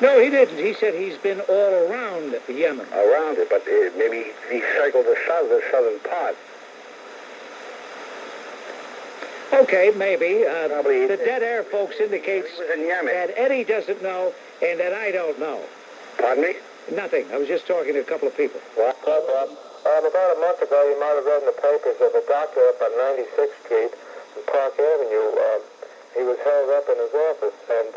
S1: No, he didn't. He said he's been all around Yemen.
S2: Around it, but maybe he circled the southern part.
S1: Okay, maybe.
S2: Probably
S1: the Dead Air folks indicates
S2: he was in Yemen.
S1: that Eddie doesn't know and that I don't know.
S2: Pardon me?
S1: Nothing. I was just talking to a couple of people.
S2: What?
S7: about a month ago, you might have read in the papers of a doctor up on 96th Street and Park Avenue. He was held up in his office, and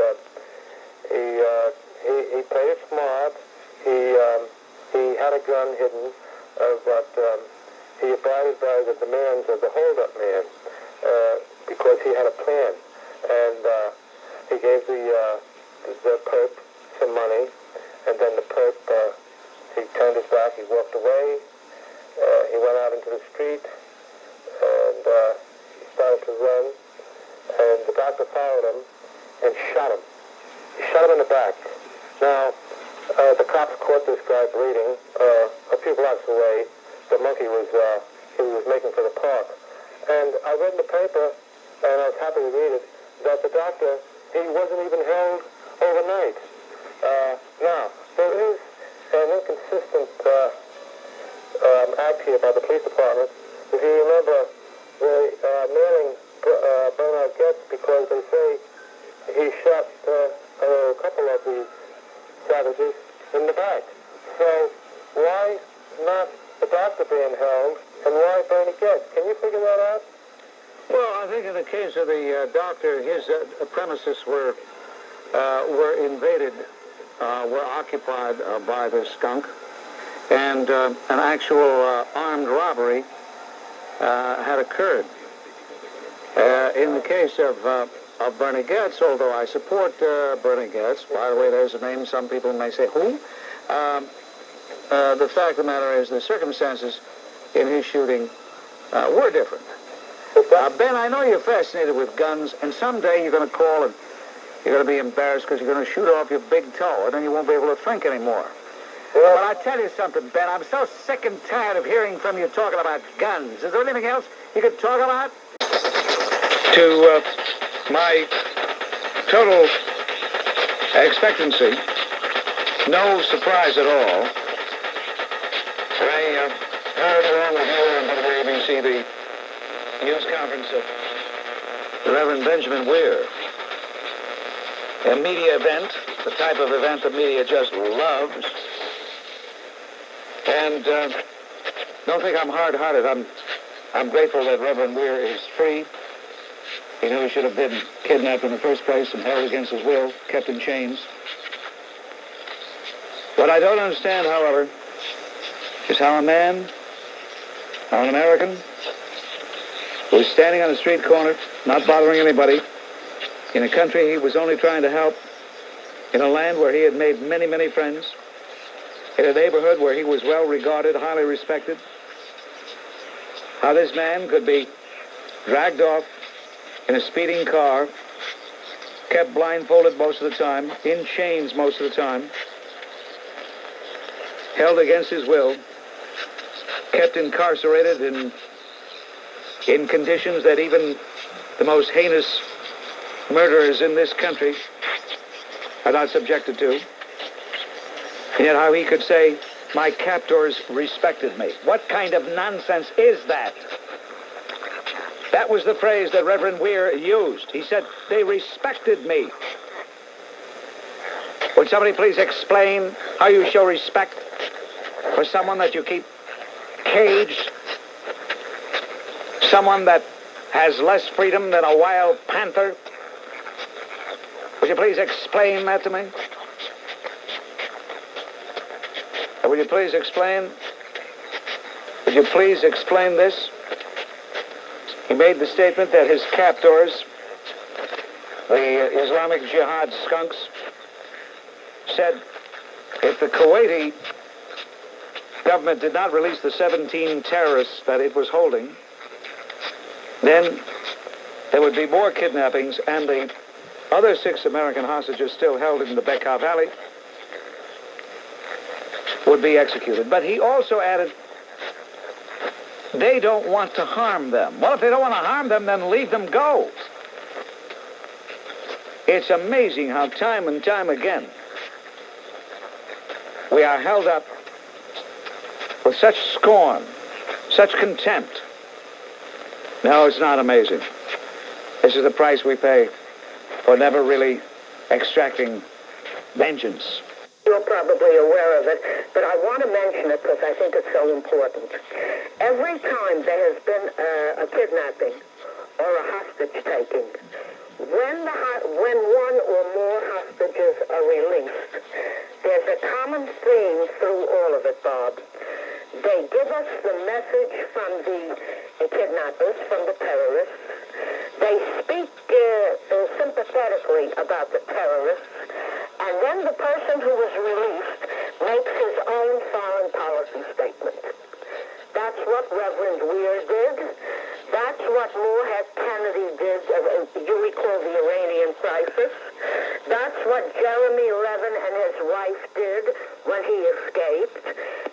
S7: he played it smart. He had a gun hidden, but he abided by the demands of the hold-up man because he had a plan. And he gave the perp some money, and then the perp, he turned his back, he walked away. He went out into the street, and he started to run, and the doctor followed him and shot him. He shot him in the back. Now, the cops caught this guy bleeding a few blocks away. The monkey was making for the park. And I read in the paper, and I was happy to read it, that the doctor, he wasn't even held overnight. Now, there is an inconsistent act here by the police department. If you remember, they're nailing Bernard Getz because they say he shot a couple of these savages in the back. So why not the doctor being held, and why Bernie Getz? Can you figure that out?
S1: Well, I think in the case of the doctor, his premises were invaded, were occupied by the skunk, and an actual armed robbery had occurred. in the case of Bernie Goetz, although I support Bernie Goetz, by the way, there's a name some people may say, who? The fact of the matter is the circumstances in his shooting were different. Ben, I know you're fascinated with guns, and someday you're going to call and you're going to be embarrassed because you're going to shoot off your big toe, and then you won't be able to think anymore. Well, but I tell you something, Ben, I'm so sick and tired of hearing from you talking about guns. Is there anything else you could talk about? To my total expectancy, no surprise at all, I heard along with you on WABC the news conference of the Reverend Benjamin Weir. A media event, the type of event the media just loves. And don't think I'm hard-hearted. I'm grateful that Reverend Weir is free. He knew he should have been kidnapped in the first place and held against his will, kept in chains. What I don't understand, however, is how a man, how an American, who is standing on a street corner, not bothering anybody, in a country he was only trying to help, in a land where he had made many, many friends, in a neighborhood where he was well regarded, highly respected, how this man could be dragged off in a speeding car, kept blindfolded most of the time, in chains most of the time, held against his will, kept incarcerated in conditions that even the most heinous murderers in this country are not subjected to. And yet how he could say, my captors respected me. What kind of nonsense is that? That was the phrase that Reverend Weir used. He said, they respected me. Would somebody please explain how you show respect for someone that you keep caged? Someone that has less freedom than a wild panther? Would you please explain that to me? Would you please explain? Would you please explain this? He made the statement that his captors, the Islamic Jihad skunks, said if the Kuwaiti government did not release the 17 terrorists that it was holding, then there would be more kidnappings, and the other 6 American hostages still held in the Bekaa Valley would be executed. But he also added, they don't want to harm them. Well, if they don't want to harm them, then leave them go. It's amazing how time and time again we are held up with such scorn, such contempt. No, it's not amazing. This is the price we pay for never really extracting vengeance.
S6: You're probably aware of it, but I want to mention it because I think it's so important. Every time there has been a kidnapping or a hostage-taking, when one or more hostages are released, there's a common theme through all of it, Bob. They give us the message from the kidnappers, from the terrorists. They speak sympathetically about the terrorists. And then the person who was released makes his own foreign policy statement. That's what Reverend Weir did. That's what Moorhead Kennedy did. You recall the Iranian crisis. That's what Jeremy Levin and his wife did when he escaped.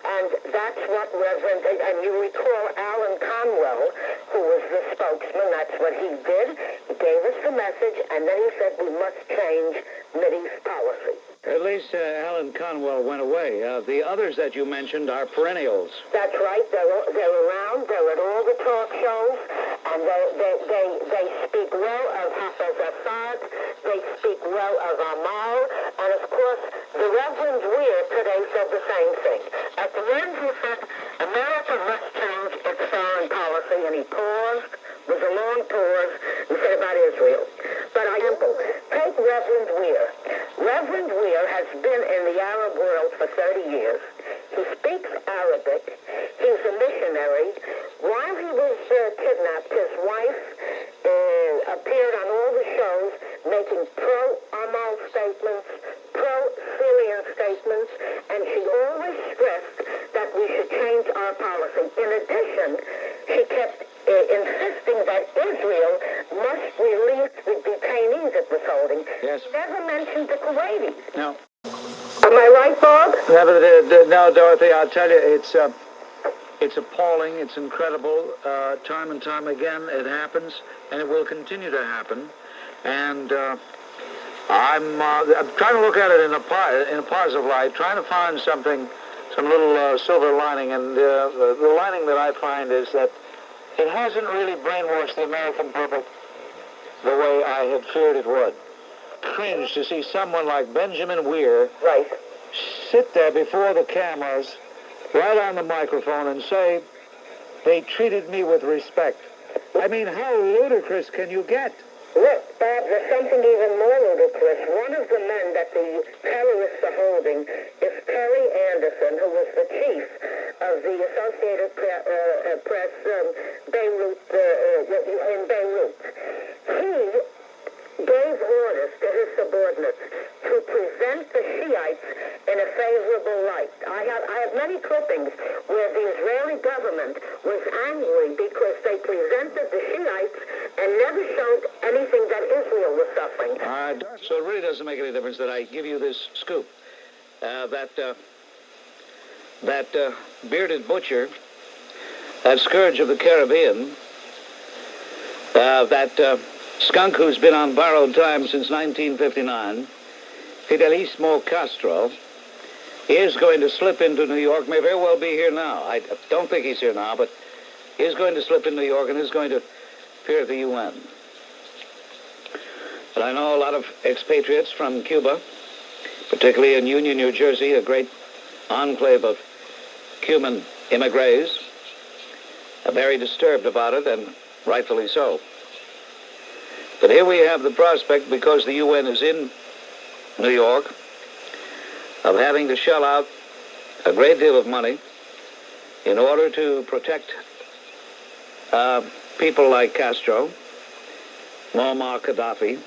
S6: And that's what and you recall Alan Conwell, who was the spokesman, that's what he did. He gave us the message, and then he said we must change Mideast policy.
S1: At least Alan Conwell went away. The others that you mentioned are perennials.
S6: That's right. They're around. They're at all the talk shows, and they speak well of Hafez Assad. They speak well of Amal, and of course, the Reverend Weir today said the same thing. At the end, he said, America must change its foreign policy, and he paused. It was a long pause. He said about Israel. But take Reverend Weir. Reverend Weir has been in the Arab world for 30 years. He speaks Arabic. He's a missionary. While he was kidnapped, his wife,
S8: making pro-Amal statements, pro-Syrian statements, and she always stressed that we should change our policy. In addition, she kept insisting that Israel must release the detainees it was holding.
S1: Yes.
S8: She never mentioned the Kuwaitis.
S1: No.
S8: Am I right, Bob?
S1: No, Dorothy, I'll tell you, it's appalling. It's incredible. Time and time again, it happens, and it will continue to happen. And I'm trying to look at it in a positive light, trying to find some little silver lining. And the lining that I find is that it hasn't really brainwashed the American public the way I had feared it would. Cringe to see someone like Benjamin Weir sit there before the cameras, right on the microphone, and say, they treated me with respect. I mean, how ludicrous can you get?
S8: Look, Bob, there's something even more ludicrous. One of the men that the terrorists are holding is Terry Anderson, who was the chief of the Associated Press Beirut, in Beirut. He gave orders to his subordinates to present the Shiites in a favorable light. I have many clippings where the Israeli government was angry because they presented the Shiites and never showed anything that Israel was suffering.
S1: So it really doesn't make any difference that I give you this scoop. That bearded butcher, that scourge of the Caribbean, that skunk who's been on borrowed time since 1959, Fidelismo Castro, is going to slip into New York, may very well be here now. I don't think he's here now, but he is going to slip in New York and is going to appear at the UN. But I know a lot of expatriates from Cuba, particularly in Union, New Jersey, a great enclave of Cuban immigrants, are very disturbed about it, and rightfully so. But here we have the prospect, because the UN is in New York, of having to shell out a great deal of money in order to protect people like Castro, Muammar Gaddafi,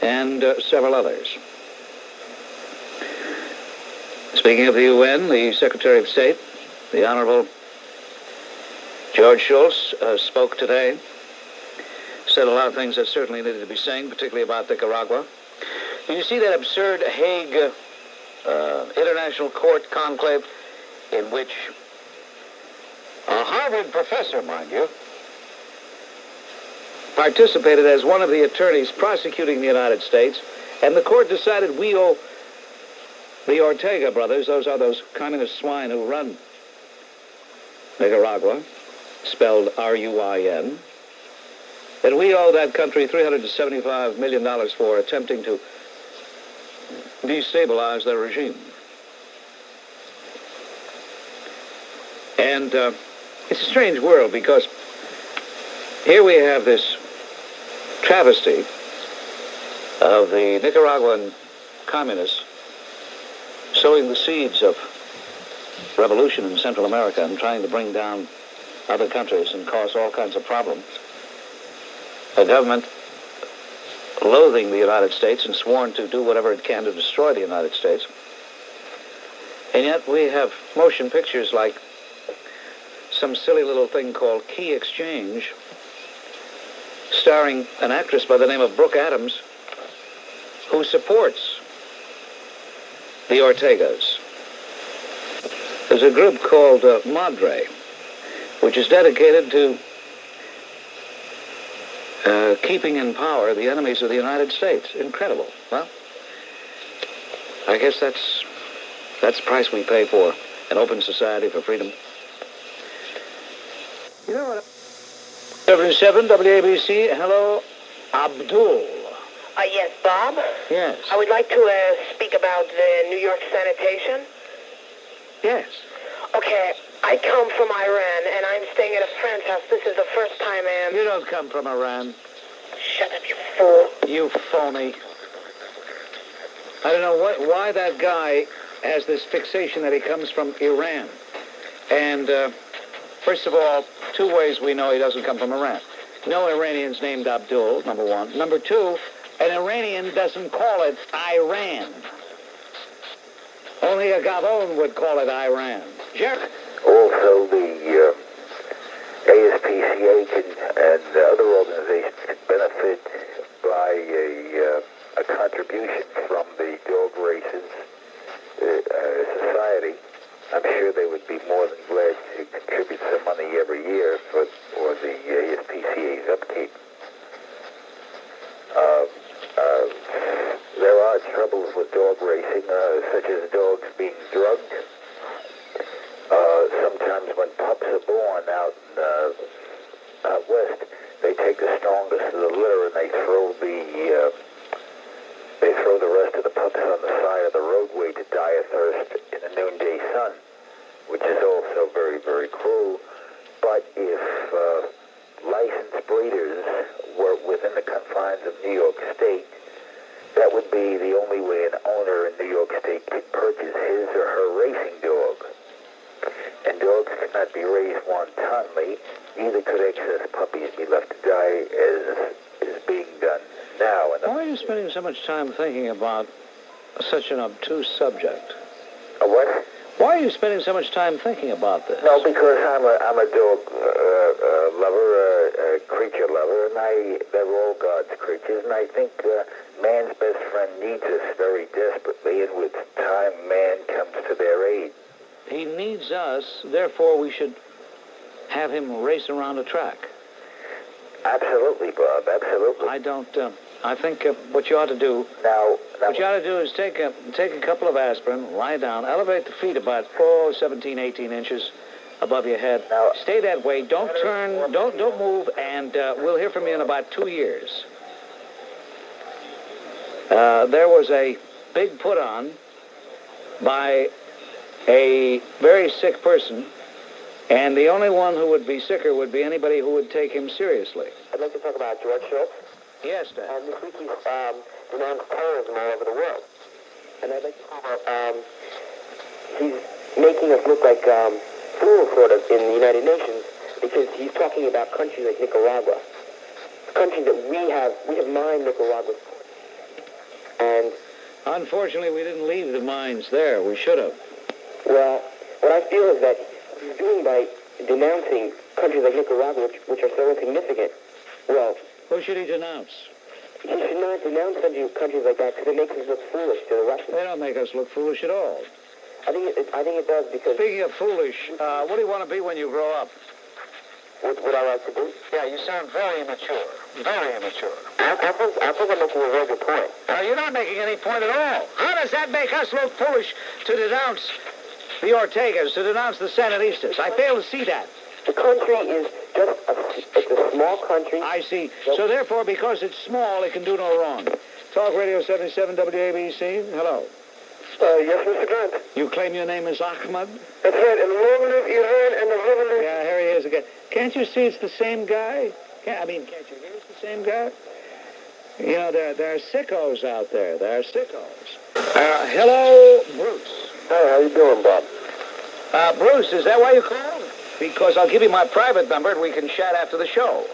S1: and several others. Speaking of the UN, the Secretary of State, the Honorable George Shultz, spoke today, said a lot of things that certainly needed to be saying, particularly about Nicaragua. And you see that absurd Hague International Court conclave in which a Harvard professor, mind you, participated as one of the attorneys prosecuting the United States, and the court decided we owe the Ortega brothers, those are those communist swine who run Nicaragua, spelled R-U-I-N, that we owe that country $375 million for attempting to destabilize their regime. And it's a strange world, because here we have this travesty of the Nicaraguan communists sowing the seeds of revolution in Central America and trying to bring down other countries and cause all kinds of problems. A government loathing the United States and sworn to do whatever it can to destroy the United States. And yet we have motion pictures like some silly little thing called Key Exchange, starring an actress by the name of Brooke Adams, who supports the Ortegas. There's a group called Madre, which is dedicated to keeping in power the enemies of the United States. Incredible. Well, I guess that's the price we pay for an open society, for freedom. You know what? 77 WABC. Hello, Abdul.
S9: Yes, Bob?
S1: Yes.
S9: I would like to speak about the New York sanitation.
S1: Yes.
S9: Okay, I come from Iran, and I'm staying at a friend's house. This is the first time I am...
S1: You don't come from Iran.
S9: Shut up, you fool.
S1: You phony. I don't know why that guy has this fixation that he comes from Iran. And, first of all, two ways we know he doesn't come from Iran. No Iranian's named Abdul, number one. Number two, an Iranian doesn't call it Iran. Only a Gabon would call it Iran. Jerk.
S2: Also, the ASPCA and other organizations can benefit by a contribution from the dog races society. I'm sure they would be more than glad to contribute some money every year for the ASPCA's upkeep. There are troubles with dog racing, such as dogs being drugged. Sometimes when pups are born out west, they take the strongest of the litter and they throw the rest of the pups on the side of the roadway to die of thirst in the noonday sun, which is also very, very cruel. But if licensed breeders were within the confines of New York State, that would be the only way an owner in New York State could purchase his or her racing dog. And dogs cannot be raised wantonly, neither could excess puppies be left to die as is being done now.
S1: Why are you spending so much time thinking about such an obtuse subject?
S2: A what?
S1: Why are you spending so much time thinking about this?
S2: No, because I'm a dog lover, a creature lover, and they're all God's creatures, and I think man's best friend needs us very desperately, and with time, man comes to their aid.
S1: He needs us, therefore we should have him race around a track.
S2: Absolutely, Bob, absolutely.
S1: I think what you ought to do...
S2: Now,
S1: what you ought to do is take a couple of aspirin, lie down, elevate the feet about 17, 18 inches above your head.
S2: Now,
S1: stay that way. Don't turn, don't move, and we'll hear from you in about 2 years. There was a big put-on by a very sick person, and the only one who would be sicker would be anybody who would take him seriously.
S6: I'd like to talk about George Shultz.
S1: Yes, Dan.
S6: This week he's denounced terrorism all over the world. And I'd like to talk about, he's making us look like fools, sort of, in the United Nations, because he's talking about countries like Nicaragua. Countries that we have mined Nicaragua. And
S1: unfortunately, we didn't leave the mines there. We should have.
S6: Well, what I feel is that he's doing by denouncing countries like Nicaragua, which are so insignificant. Well,
S1: who should he denounce?
S6: He should not denounce countries like that because it makes us look foolish to the Russians.
S1: They don't make us look foolish at all.
S6: I think it does because...
S1: Speaking of foolish, what do you want to be when you grow up?
S6: What would I like to do?
S1: Yeah, you sound very immature. Very immature.
S6: I think I'm making a very good point.
S1: No, you're not making any point at all. How does that make us look foolish to denounce the Ortegas, to denounce the Sandinistas? I fail to see that.
S6: The country is just it's a small country.
S1: I see. So therefore, because it's small, it can do no wrong. Talk Radio 77 WABC. Hello.
S5: Yes, Mr. Grant.
S1: You claim your name is Ahmad?
S5: That's right. And long live Iran and the revolution.
S1: Yeah, here he is again. Can't you see it's the same guy? Can't you hear it's the same guy? You know, there are sickos out there. There are sickos. Hello, Bruce.
S7: Hey, how you doing, Bob?
S1: Bruce, is that why you called? Because I'll give you my private number and we can chat after the show.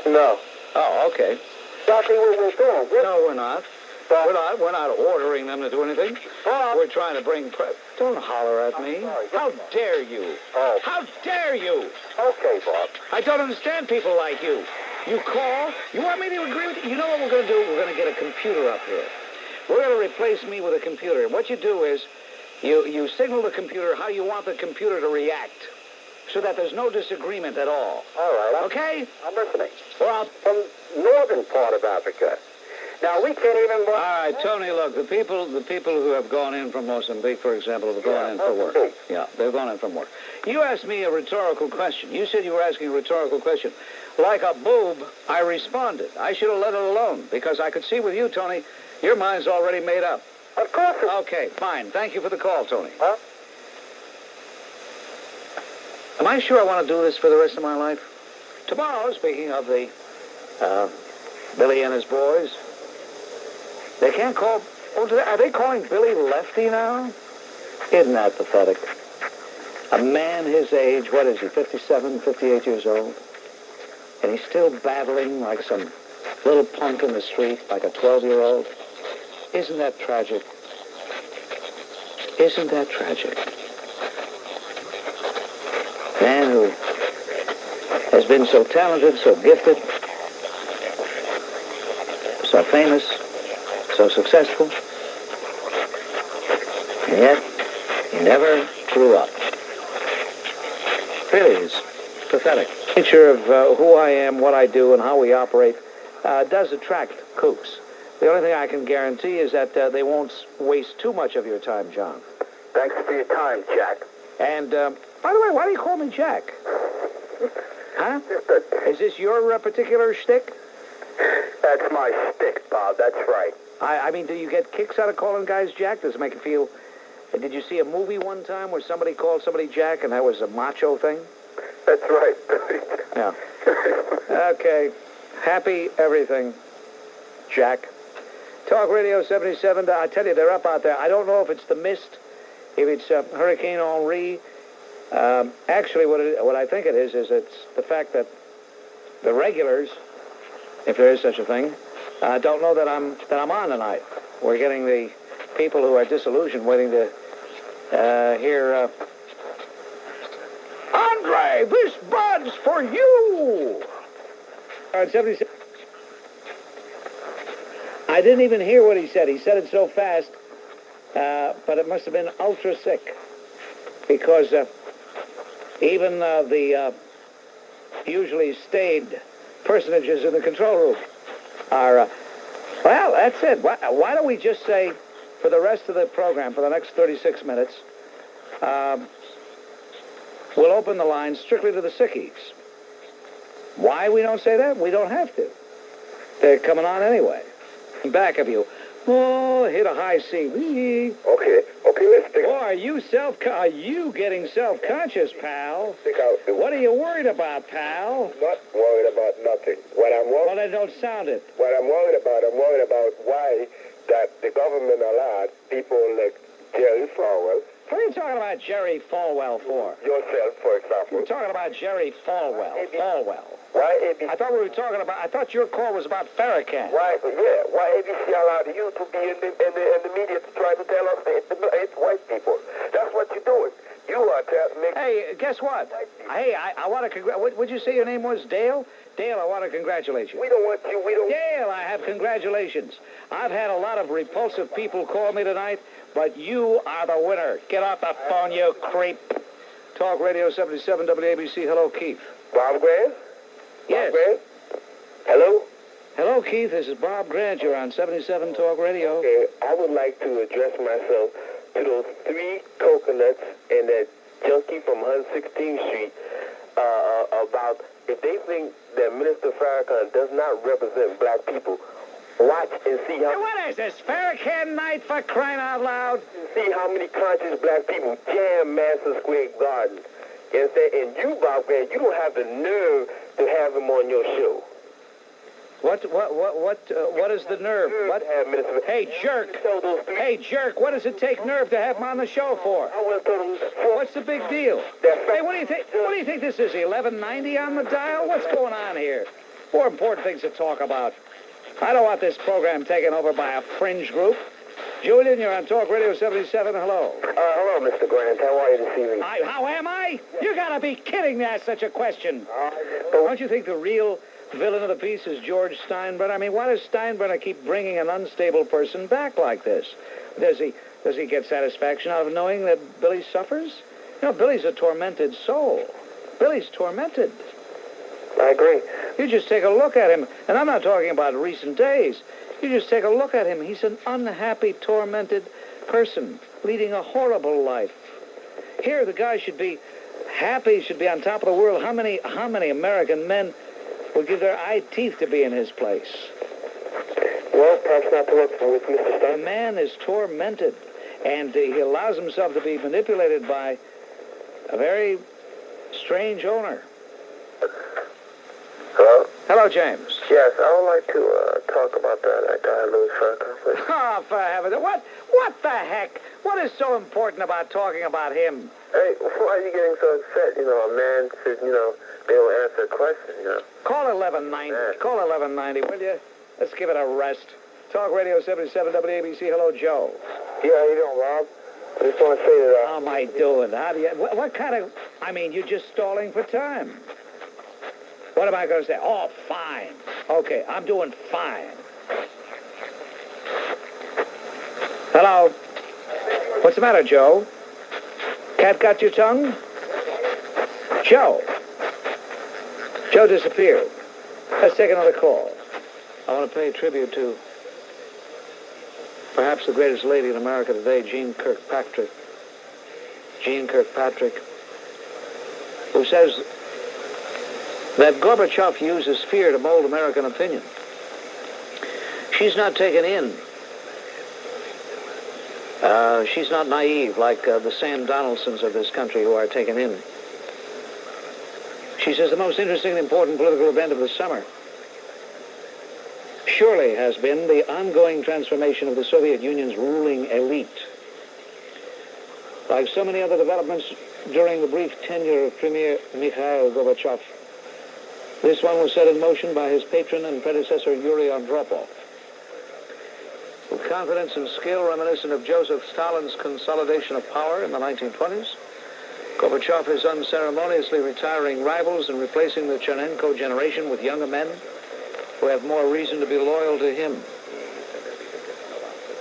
S7: No.
S1: Oh, okay.
S5: Exactly what we're doing.
S1: No, we're not. We're not ordering them to do anything. We're trying to bring... Don't holler at me. How dare you?
S7: Oh.
S1: How dare you?
S7: Okay, Bob.
S1: I don't understand people like you. You call. You want me to agree with you? You know what we're going to do? We're going to get a computer up here. We're going to replace me with a computer. And what you do is you signal the computer how you want the computer to react so that there's no disagreement at all.
S7: All right.
S1: Okay?
S7: I'm listening.
S1: Well,
S7: From northern part of Africa. Now, we can't even...
S1: All right, Tony, look, the people who have gone in from Mozambique, for example, have gone in for work. Yeah, they've gone in from work. You asked me a rhetorical question. You said you were asking a rhetorical question. Like a boob, I responded. I should have let it alone, because I could see with you, Tony, your mind's already made up.
S5: Of course.
S1: Okay, fine. Thank you for the call, Tony.
S5: Huh?
S1: Am I sure I want to do this for the rest of my life? Tomorrow, speaking of the Billy and his boys, they can't call... Are they calling Billy Lefty now? Isn't that pathetic? A man his age, what is he, 57, 58 years old? and he's still battling like some little punk in the street, like a 12-year-old. Isn't that tragic? Isn't that tragic? Man who has been so talented, so gifted, so famous, so successful, and yet he never grew up. Really is pathetic. Picture of who I am, what I do, and how we operate does attract kooks. The only thing I can guarantee is that they won't waste too much of your time, John.
S2: Thanks for your time, Jack.
S1: And, by the way, why do you call me Jack? Huh? Is this your particular shtick?
S2: That's my shtick, Bob. That's right.
S1: I mean, do you get kicks out of calling guys Jack? Does it make you feel... Did you see a movie one time where somebody called somebody Jack and that was a macho thing?
S2: That's right.
S1: Yeah. Okay. Happy everything, Jack. Talk Radio 77. I tell you, they're up out there. I don't know if it's the mist, if it's Hurricane Henri. Actually, what I think it is it's the fact that the regulars, if there is such a thing, don't know that I'm on tonight. We're getting the people who are disillusioned waiting to hear. Andre, this bud's for you. 77. I didn't even hear what he said. He said it so fast, but it must have been ultra sick, because even the usually staid personages in the control room are, well, that's it. Why don't we just say, for the rest of the program, for the next 36 minutes, we'll open the lines strictly to the sickies. Why we don't say that? We don't have to. They're coming on anyway. Back of you. Oh, hit a high C.
S7: Okay, let's take
S1: are you getting self-conscious, pal? What are you worried about, pal?
S7: Not worried about nothing.
S1: Well, then don't sound it.
S7: What I'm worried about why that the government allowed people like Jerry Falwell.
S1: What are you talking about Jerry Falwell for?
S7: Yourself, for example.
S1: You're talking about Jerry Falwell.
S7: Why ABC?
S1: I thought your call was about Farrakhan.
S7: Why ABC allowed you to be in the media to try to tell us it's white people? That's what you're doing. You are making...
S1: Hey, guess what? Hey, I want to what'd you say your name was? Dale? Dale, I want to congratulate you.
S7: We don't want you.
S1: Dale, I have congratulations. I've had a lot of repulsive people call me tonight, but you are the winner. Get off the phone, you creep. Talk Radio 77 WABC. Hello, Keith.
S7: Bob Grant?
S1: Yes.
S7: Bob Grant? Hello?
S1: Hello, Keith. This is Bob Grant. You're on 77 Talk Radio.
S7: Okay, I would like to address myself to those 3 coconuts and that junkie from 116th Street about if they think that Minister Farrakhan does not represent black people, watch and see how...
S1: Hey, what is this, Farrakhan Night, for crying out loud?
S7: See how many conscious black people jam Madison Square Garden. You understand? And you, Bob Grant, you don't have the nerve to have him on your show.
S1: What is the nerve? What? Hey, jerk. Hey, jerk, what does it take nerve to have him on the show for? What's the big deal? Hey, what do you think? What do you think this is, 1190 on the dial? What's going on here? More important things to talk about. I don't want this program taken over by a fringe group. Julian, you're on Talk Radio 77. Hello.
S7: Hello, Mr. Grant. How are you this evening?
S1: How am I? You gotta be kidding me, that's such a question. Don't you think the real villain of the piece is George Steinbrenner? I mean, why does Steinbrenner keep bringing an unstable person back like this? Does he get satisfaction out of knowing that Billy suffers? You know, Billy's a tormented soul. Billy's tormented.
S7: I agree.
S1: You just take a look at him, and I'm not talking about recent days. You just take a look at him. He's an unhappy, tormented person, leading a horrible life. Here, the guy should be happy, should be on top of the world. How many American men would give their eye teeth to be in his place?
S7: Well, perhaps not to work with Mr. Stein.
S1: The man is tormented, and he allows himself to be manipulated by a very strange owner.
S7: Hello?
S1: Hello, James.
S2: Yes, I would like to talk about that guy, Louis Farrakhan, please.
S1: Oh, for heaven's sake. What the heck? What is so important about talking about him?
S2: Hey, why are you getting so upset? You know, a man should, you know, be able to answer a question, you know.
S1: Call 1190. Call 1190, will you? Let's give it a rest. Talk Radio 77 WABC. Hello, Joe.
S7: Yeah, how you doing, Rob? I just want to say that...
S1: How am I doing? How do you... What kind of... I mean, you're just stalling for time. What am I going to say? Oh, fine. Okay, I'm doing fine. Hello? What's the matter, Joe? Cat got your tongue? Joe? Joe disappeared. Let's take another call. I want to pay tribute to perhaps the greatest lady in America today, Jeane Kirkpatrick. Jeane Kirkpatrick, who says that Gorbachev uses fear to mold American opinion. She's not taken in. She's not naive like the Sam Donaldsons of this country who are taken in. She says the most interesting and important political event of the summer surely has been the ongoing transformation of the Soviet Union's ruling elite. Like so many other developments during the brief tenure of Premier Mikhail Gorbachev, this one was set in motion by his patron and predecessor Yuri Andropov. With confidence and skill reminiscent of Joseph Stalin's consolidation of power in the 1920s, Gorbachev is unceremoniously retiring rivals and replacing the Chernenko generation with younger men who have more reason to be loyal to him.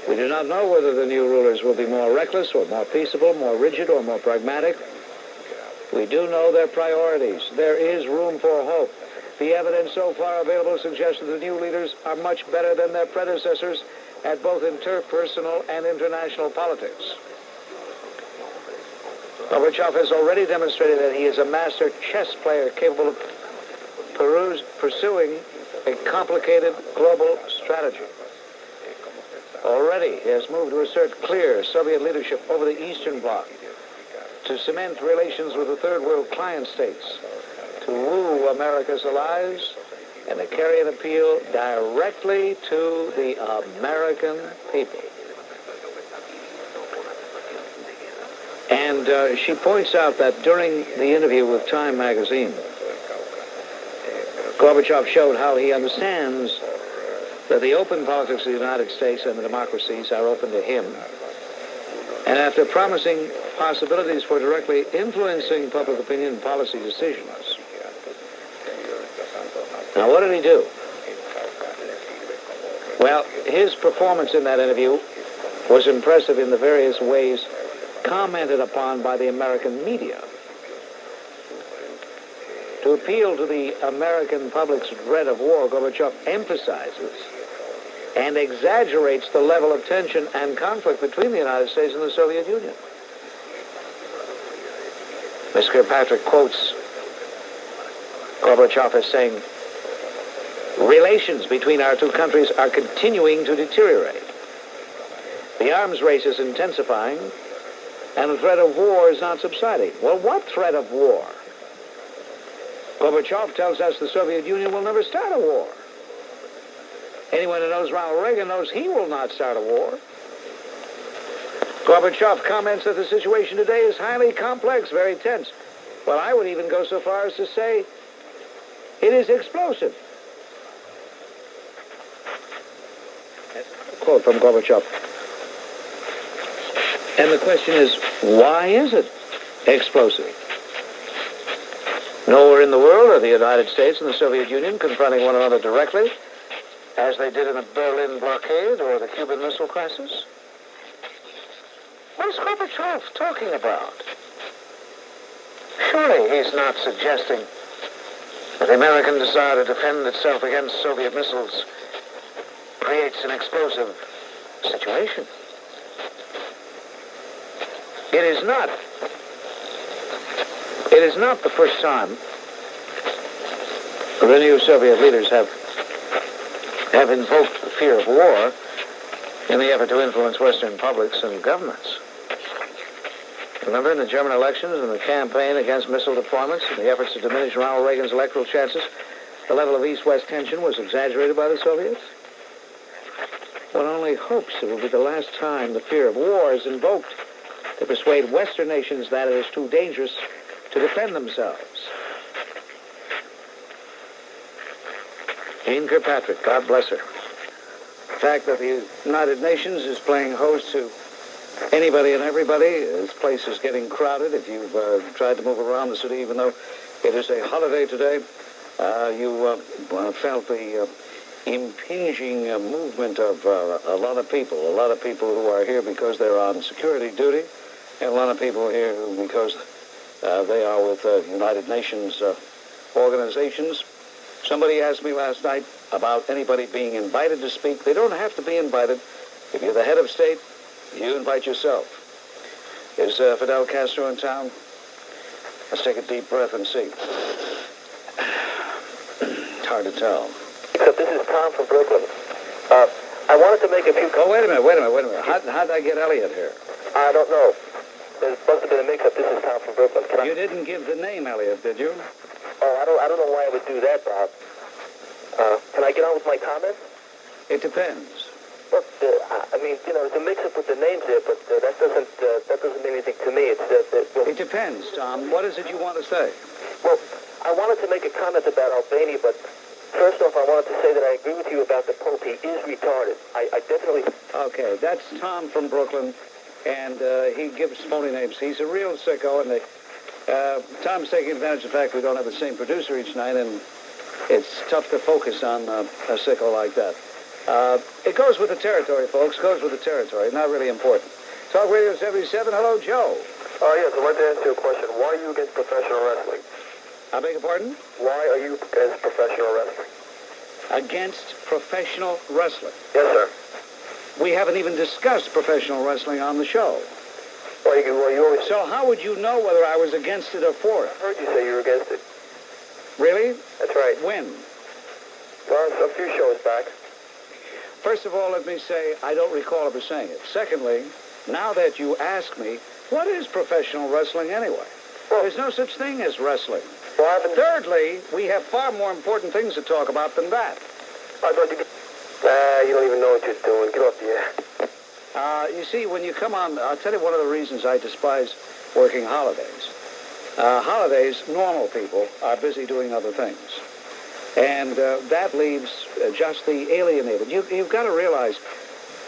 S1: We do not know whether the new rulers will be more reckless or more peaceable, more rigid or more pragmatic. We do know their priorities. There is room for hope. The evidence so far available suggests that the new leaders are much better than their predecessors at both interpersonal and international politics. Gorbachev has already demonstrated that he is a master chess player capable of pursuing a complicated global strategy. Already, he has moved to assert clear Soviet leadership over the Eastern Bloc, to cement relations with the Third World client states, to woo America's allies, and to carry an appeal directly to the American people. And she points out that during the interview with Time magazine, Gorbachev showed how he understands that the open politics of the United States and the democracies are open to him. And after promising possibilities for directly influencing public opinion and policy decisions. Now, what did he do? Well, his performance in that interview was impressive in the various ways commented upon by the American media. To appeal to the American public's dread of war, Gorbachev emphasizes and exaggerates the level of tension and conflict between the United States and the Soviet Union. Ms. Kirkpatrick quotes Gorbachev as saying, "Relations between our two countries are continuing to deteriorate. The arms race is intensifying, and the threat of war is not subsiding." Well, what threat of war? Gorbachev tells us the Soviet Union will never start a war. Anyone who knows Ronald Reagan knows he will not start a war. Gorbachev comments that the situation today is highly complex, very tense. Well, I would even go so far as to say it is explosive. That's a quote from Gorbachev. And the question is, why is it explosive? Nowhere in the world are the United States and the Soviet Union confronting one another directly, as they did in the Berlin blockade or the Cuban Missile Crisis. What is Gorbachev talking about? Surely he's not suggesting that the American desire to defend itself against Soviet missiles creates an explosive situation. It is not the first time the new Soviet leaders have invoked the fear of war in the effort to influence Western publics and governments. Remember in the German elections and the campaign against missile deployments and the efforts to diminish Ronald Reagan's electoral chances, the level of East-West tension was exaggerated by the Soviets? One only hopes it will be the last time the fear of war is invoked to persuade Western nations that it is too dangerous to defend themselves. Jeane Kirkpatrick, God bless her. The fact that the United Nations is playing host to anybody and everybody, this place is getting crowded. If you've tried to move around the city, even though it is a holiday today, you felt the impinging movement of a lot of people who are here because they're on security duty, and a lot of people here who, because they are with United Nations organizations. Somebody asked me last night about anybody being invited to speak. They don't have to be invited. If you're the head of state, you invite yourself. Is Fidel Castro in town? Let's take a deep breath and see. It's hard to tell.
S2: Except this is Tom from Brooklyn. I wanted to make a few...
S1: Oh, wait a minute. How did I get Elliot here?
S2: I don't know. There must have been a mix-up. This is Tom from Brooklyn.
S1: You didn't give the name, Elliot, did you?
S2: Oh, I don't know why I would do that, Bob. Can I get on with my comments?
S1: It depends.
S2: Look, I mean, you know, there's a mix-up with the names there, but that doesn't mean anything to me.
S1: It depends, Tom. What is it you want to say?
S2: Well, I wanted to make a comment about Albania, but first off, I wanted to say that I agree with you about the Pope. He is retarded. I definitely...
S1: Okay, that's Tom from Brooklyn, and he gives phony names. He's a real sicko, and Tom's taking advantage of the fact we don't have the same producer each night, and it's tough to focus on a sicko like that. It goes with the territory, folks. Goes with the territory. Not really important. Talk Radio 77. Hello, Joe.
S7: Yes, I'd like to answer your question. Why are you against professional wrestling?
S1: I beg your pardon?
S7: Why are you against professional wrestling?
S1: Against professional wrestling?
S7: Yes, sir.
S1: We haven't even discussed professional wrestling on the show.
S7: Well, you always...
S1: So how would you know whether I was against it or for it?
S7: I heard you say you were against it.
S1: Really?
S7: That's right.
S1: When?
S7: Well, a few shows back.
S1: First of all, let me say I don't recall ever saying it. Secondly, now that you ask me, what is professional wrestling anyway? Well, there's no such thing as wrestling.
S7: Well,
S1: Thirdly, we have far more important things to talk about than that.
S7: I thought you don't even know what you're doing. Get off the air.
S1: You see, when you come on, I'll tell you one of the reasons I despise working holidays. Holidays, normal people are busy doing other things. And that leaves just the alienated. You've got to realize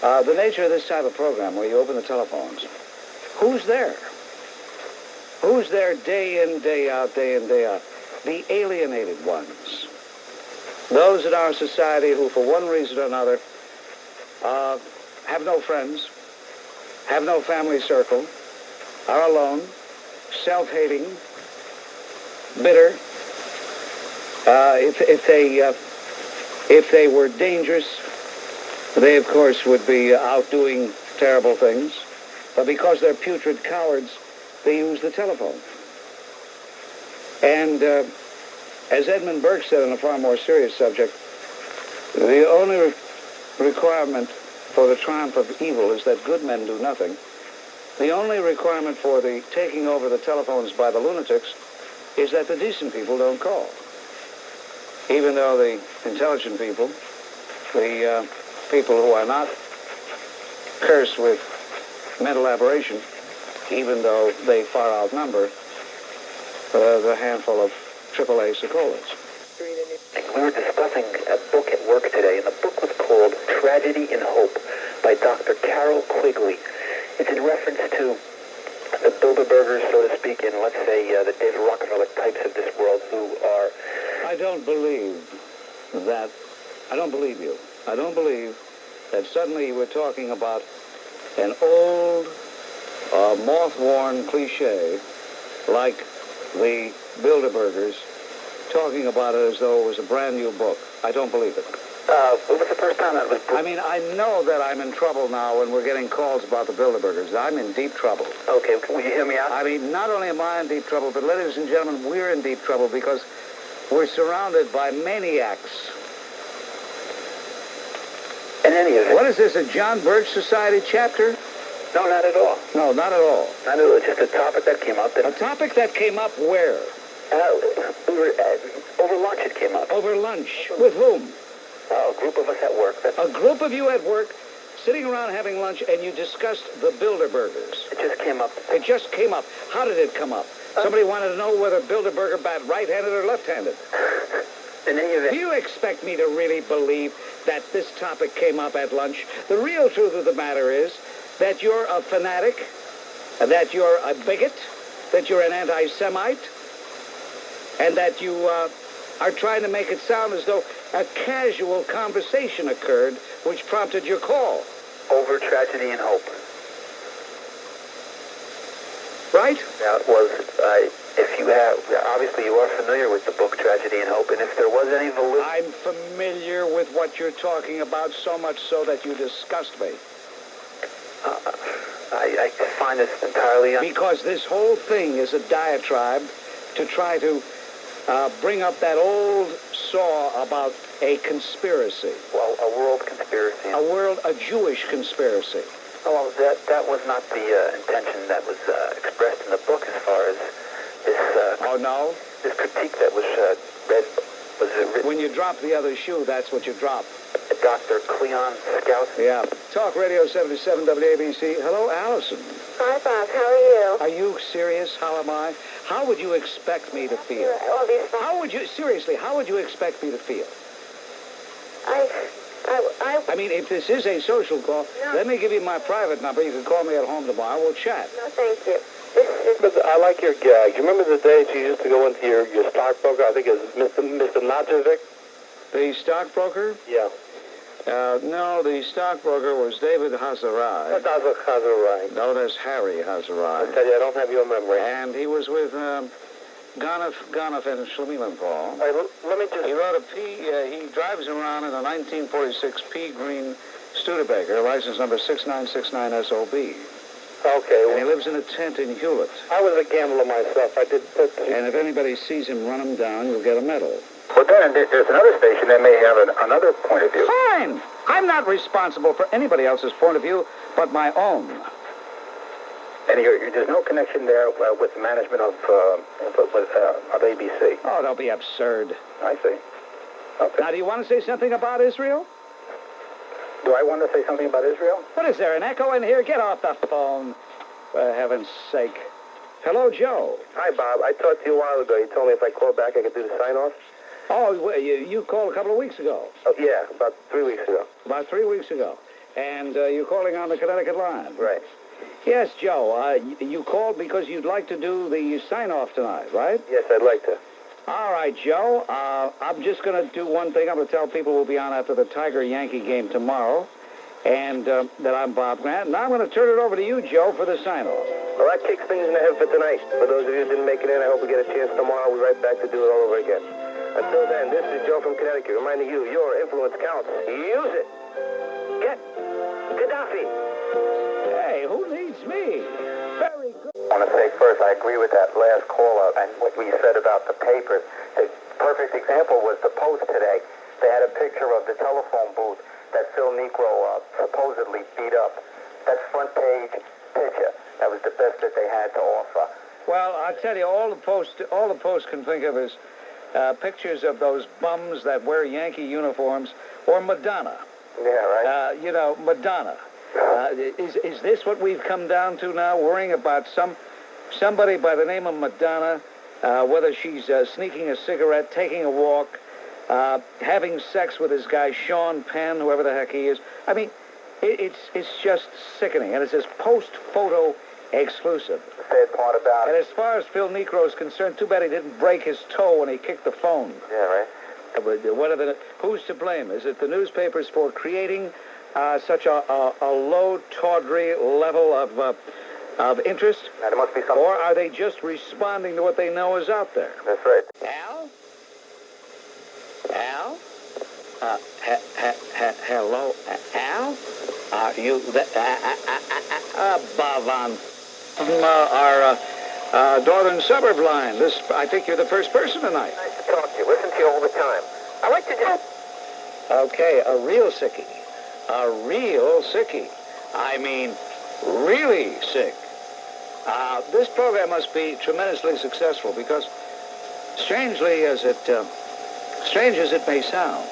S1: the nature of this type of program where you open the telephones. Who's there? Who's there day in, day out, day in, day out? The alienated ones. Those in our society who, for one reason or another, have no friends, have no family circle, are alone, self-hating, bitter. If they were dangerous, they, of course, would be out doing terrible things. But because they're putrid cowards, they use the telephone. And as Edmund Burke said on a far more serious subject, the only requirement for the triumph of evil is that good men do nothing. The only requirement for the taking over the telephones by the lunatics is that the decent people don't call. Even though the intelligent people, the people who are not cursed with mental aberration, even though they far outnumber the handful of AAA Socolas.
S2: We were discussing a book at work today, and the book was called Tragedy in Hope by Dr. Carol Quigley. It's in reference to the Bilderbergers, so to speak, and let's say the David Rockefeller types of this world who are...
S1: I don't believe that. I don't believe you. I don't believe that suddenly you were talking about an old, moth-worn cliche like the Bilderbergers, talking about it as though it was a brand new book. I don't believe it.
S2: It was the first time that was...
S1: I mean, I know that I'm in trouble now when we're getting calls about the Bilderbergers. I'm in deep trouble.
S2: Okay, will you hear me out?
S1: I mean, not only am I in deep trouble, but ladies and gentlemen, we're in deep trouble because we're surrounded by maniacs.
S2: In any event...
S1: What is this, a John Birch Society chapter?
S2: No, not at all.
S1: No, not at all.
S2: Not at all. It's just a topic that came up.
S1: A topic that came up where?
S2: We were over lunch. It came up.
S1: Over lunch? With whom?
S2: A group of us at work.
S1: A group of you at work, sitting around having lunch, and you discussed the Bilderbergers.
S2: It just came up.
S1: It just came up. How did it come up? Somebody wanted to know whether Bilderberger bat right-handed or left-handed.
S2: In any event.
S1: Do you expect me to really believe that this topic came up at lunch? The real truth of the matter is that you're a fanatic, that you're a bigot, that you're an anti-Semite, and that you are trying to make it sound as though a casual conversation occurred which prompted your call.
S2: Over tragedy and hope.
S1: Right?
S2: Now, it was, if you have, obviously you are familiar with the book Tragedy and Hope, and if there was any validity...
S1: I'm familiar with what you're talking about, so much so that you disgust me.
S2: I find this entirely...
S1: Because this whole thing is a diatribe to try to bring up that old saw about a conspiracy.
S2: Well, a world conspiracy.
S1: A Jewish conspiracy.
S2: Well, that was not the intention that was expressed in the book as far as this...
S1: oh, no?
S2: This critique that was read was written...
S1: When you drop the other shoe, that's what you drop.
S2: Dr. Cleon Scout.
S1: Yeah. Talk Radio 77 WABC. Hello, Allison.
S9: Hi, Bob. How are you?
S1: Are you serious? How am I? How would you expect me to feel?
S9: All these...
S1: How would you... Seriously, how would you expect me to feel? I mean, if this is a social call, let me give you my private number. You can call me at home tomorrow. We'll chat.
S9: No, thank you.
S7: But I like your gag. You remember the days you used to go into your stockbroker? I think it was Mr. Najovic.
S1: The stockbroker?
S7: Yeah.
S1: No, the stockbroker was David Hazarai.
S7: What Hazarai?
S1: Known as Harry Hazarai.
S7: I tell you, I don't have your memory.
S1: And he was with Ganef and Shlomilenthal.
S7: Let me just...
S1: He wrote he drives around in a 1946 pea green Studebaker, license number 6969SOB.
S7: Okay.
S1: And he lives in a tent in Hewlett.
S7: I was a gambler myself. I did...
S1: And if anybody sees him run him down, you'll get a medal.
S2: Well, then there's another station that may have another point of view.
S1: Fine. I'm not responsible for anybody else's point of view but my own.
S2: And there's no connection there with the management of ABC.
S1: Oh, don't be absurd.
S2: I see. Okay.
S1: Now, do you want to say something about Israel?
S2: Do I want to say something about Israel?
S1: What is there, an echo in here? Get off the phone. For heaven's sake. Hello, Joe.
S7: Hi, Bob. I talked to you a while ago. You told me if I called back, I could do the sign-off.
S1: Oh, you called a couple of weeks ago.
S7: Oh, yeah, about 3 weeks ago.
S1: About 3 weeks ago. And you're calling on the Connecticut line.
S7: Right.
S1: Yes, Joe. You called because you'd like to do the sign-off tonight, right?
S7: Yes, I'd like to.
S1: All right, Joe. I'm just going to do one thing. I'm going to tell people we'll be on after the Tiger-Yankee game tomorrow, and that I'm Bob Grant. Now I'm going to turn it over to you, Joe, for the sign-off.
S7: Well, that kicks things in the head for tonight. For those of you who didn't make it in, I hope we get a chance tomorrow. We'll be right back to do it all over again. Until then, this is Joe from Connecticut reminding you, your influence counts. Use it. Get Gaddafi.
S1: Hey, who needs me? Very good.
S2: I want to say first, I agree with that last caller and what we said about the papers. The perfect example was the Post today. They had a picture of the telephone booth that Phil Negro supposedly beat up. That's front page picture. That was the best that they had to offer.
S1: Well, I'll tell you, all the Post can think of is pictures of those bums that wear Yankee uniforms, or Madonna.
S2: Yeah, right.
S1: Madonna. Is this what we've come down to now, worrying about somebody by the name of Madonna, whether she's sneaking a cigarette, taking a walk, having sex with this guy Sean Penn, whoever the heck he is? I mean, it's just sickening, and it says Post-Photo exclusive.
S2: The sad part about
S1: it. And as far as Phil Negro is concerned, too bad he didn't break his toe when he kicked the phone.
S2: Yeah, right.
S1: Who's to blame? Is it the newspapers for creating such a low, tawdry level of interest?
S2: Now, there must be something.
S1: Or are they just responding to what they know is out there?
S2: That's right.
S1: Al? Hello, Al? Are you Bob on our northern suburb line? I think you're the first person tonight.
S2: Nice to talk to you. Listen to you all the time. I like to just...
S1: Okay, a real sickie. A real sickie. I mean, really sick. This program must be tremendously successful because strange as it may sound,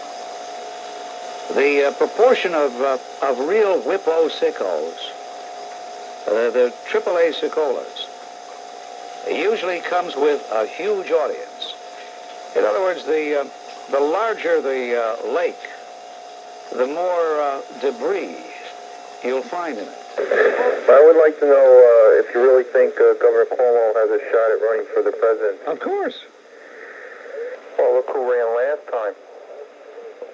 S1: the proportion of real whippo sickos, the AAA sickolas, usually comes with a huge audience. In other words, the larger the lake, the more debris you'll find in it.
S7: I would like to know if you really think Governor Cuomo has a shot at running for the president.
S1: Of course.
S7: Well, look who ran last time.